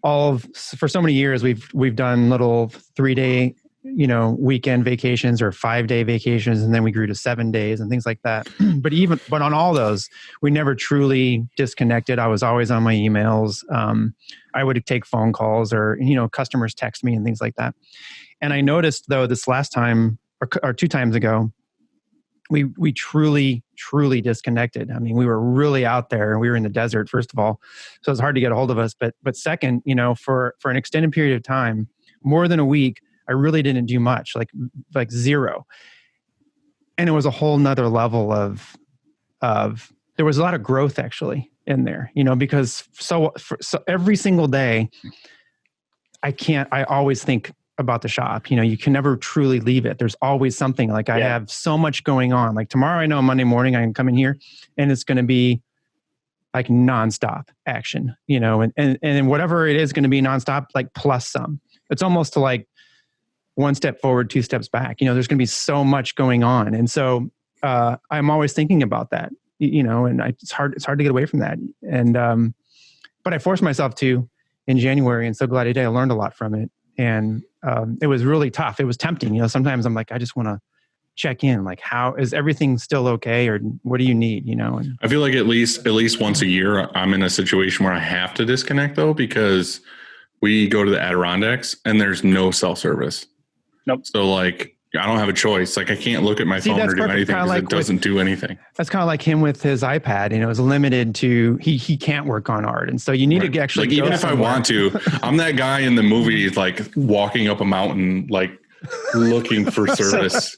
for so many years we've done little 3-day, you know, weekend vacations or 5-day vacations, and then we grew to 7 days and things like that. but on all those, we never truly disconnected. I was always on my emails. I would take phone calls or, you know, customers text me and things like that. And I noticed though this last time or 2 times ago, we truly disconnected. I mean, we were really out there. We were in the desert, first of all, so it's hard to get a hold of us. But second, you know, for an extended period of time, more than a week, I really didn't do much, like zero. And it was a whole nother level of there was a lot of growth actually in there, you know, because so every single day, I always think about the shop. You know, you can never truly leave it. There's always something. Like I have so much going on. Like tomorrow, I know Monday morning I can come in here and it's going to be like nonstop action, you know, and whatever it is going to be nonstop, like plus some. It's almost to like 1 step forward, 2 steps back. You know, there's going to be so much going on. And so I'm always thinking about that, you know, and it's hard to get away from that. And, but I forced myself to in January, and so glad I did. I learned a lot from it. And it was really tough. It was tempting. You know, sometimes I'm like, I just want to check in. Like, how is everything still okay? Or what do you need? You know? And I feel like at least once a year, I'm in a situation where I have to disconnect though, because we go to the Adirondacks and there's no self-service. Nope. So like, I don't have a choice. Like I can't look at my phone or do anything because it doesn't do anything. That's kind of like him with his iPad. You know, it's limited to, he can't work on art. And so you need to actually like, even if somewhere. I want to, I'm that guy in the movie, like walking up a mountain, like looking for service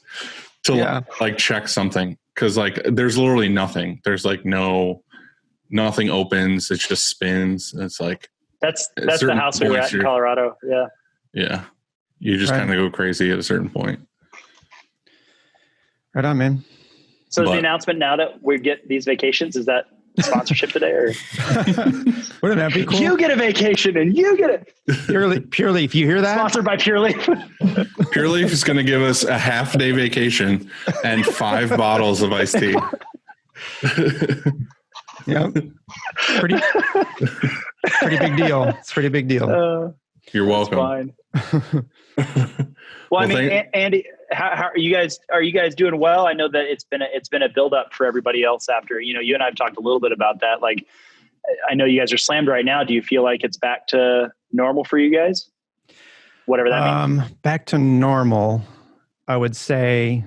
to like check something. Cause like, there's literally nothing. There's like nothing opens. It just spins. It's like, that's the house we were at in Colorado. Yeah. Yeah. You just kind of go crazy at a certain point. Right on, man. So is the announcement now that we get these vacations, is that sponsorship today? Or wouldn't that be cool? You get a vacation and you get it. Pure Leaf, you hear that? Sponsored by Pure Leaf. Pure Leaf is going to give us a half-day vacation and 5 bottles of iced tea. Yep. Pretty big deal. It's a pretty big deal. You're welcome. Fine. Well, I mean, Andy, how are you guys? Are you guys doing well? I know that it's been a build up for everybody else after, you know, you and I have talked a little bit about that. Like, I know you guys are slammed right now. Do you feel like it's back to normal for you guys? Whatever that means. Back to normal, I would say,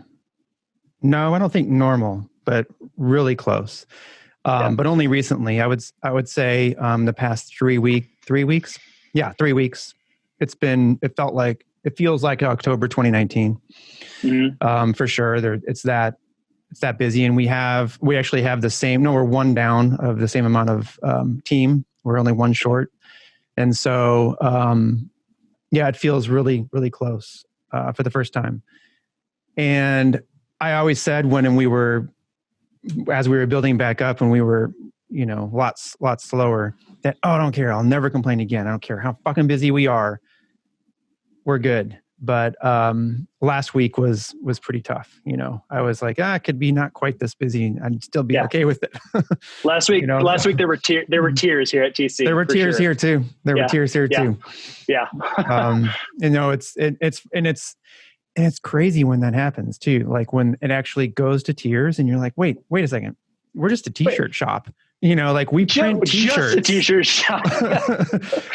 no, I don't think normal, but really close. But only recently. I would say the past 3 weeks. Yeah, 3 weeks. It feels like October 2019. Mm-hmm. For sure. It's that busy. And we actually have we're one down of the same amount of team. We're only one short. And so, it feels really, really close for the first time. And I always said as we were building back up and we were, you know, lots slower, that, I don't care. I'll never complain again. I don't care how fucking busy we are. We're good. But last week was pretty tough. You know, I was like, it could be not quite this busy. I'd still be okay with it. Last week, there were tears here at TC. There were tears here too. There were tears here too. Yeah. You know, it's crazy when that happens too. Like when it actually goes to tears and you're like, wait a second. We're just a t-shirt shop. You know, like we print t-shirts. Just a t-shirt shop.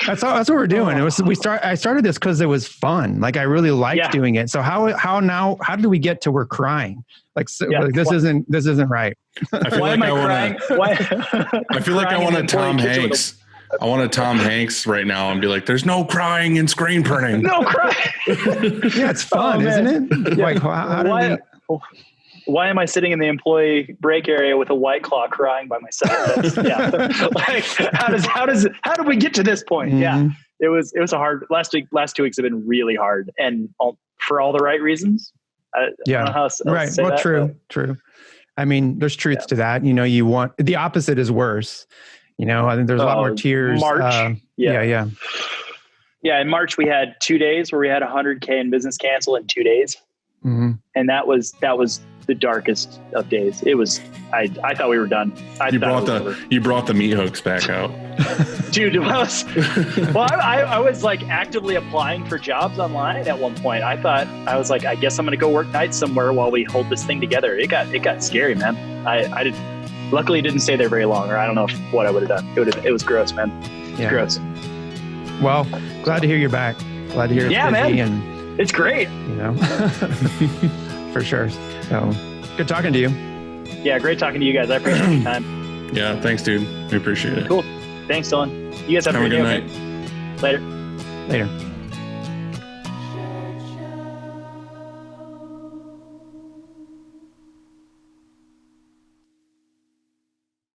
That's what we're doing. I started this because it was fun. Like I really liked doing it. So how did we get to we're crying? Like, this isn't right. I feel like I feel like I want a Tom Hanks. I want a Tom Hanks right now and be like, there's no crying in screen printing. No crying. Yeah, it's fun, isn't it? Yeah. Like, why am I sitting in the employee break area with a White Claw crying by myself? Like, how did we get to this point? Mm-hmm. Yeah, it was a hard last 2 weeks have been really hard, and for all the right reasons. I don't know how else right. to say well, that, true. I mean, there's truth to that. You know, you want the opposite is worse. You know, I think there's a lot more tears. March. Yeah. In March we had 2 days where we had 100K in business cancel in 2 days. Mm-hmm. And that was the darkest of days. It was, I thought we were done. You brought the meat hooks back out. Dude, I was like actively applying for jobs online at one point. I was like, I guess I'm going to go work nights somewhere while we hold this thing together. It got scary, man. Luckily didn't stay there very long, or I don't know what I would have done. It was gross, man. Yeah. Gross. Well, glad to hear you're back. Glad to hear it's busy, man. And it's great. You know, for sure. So good talking to you. Yeah, great talking to you guys. I appreciate your time. Yeah, thanks, dude. We appreciate it. Cool. Thanks, Dylan. You guys have a good night. Later. Later.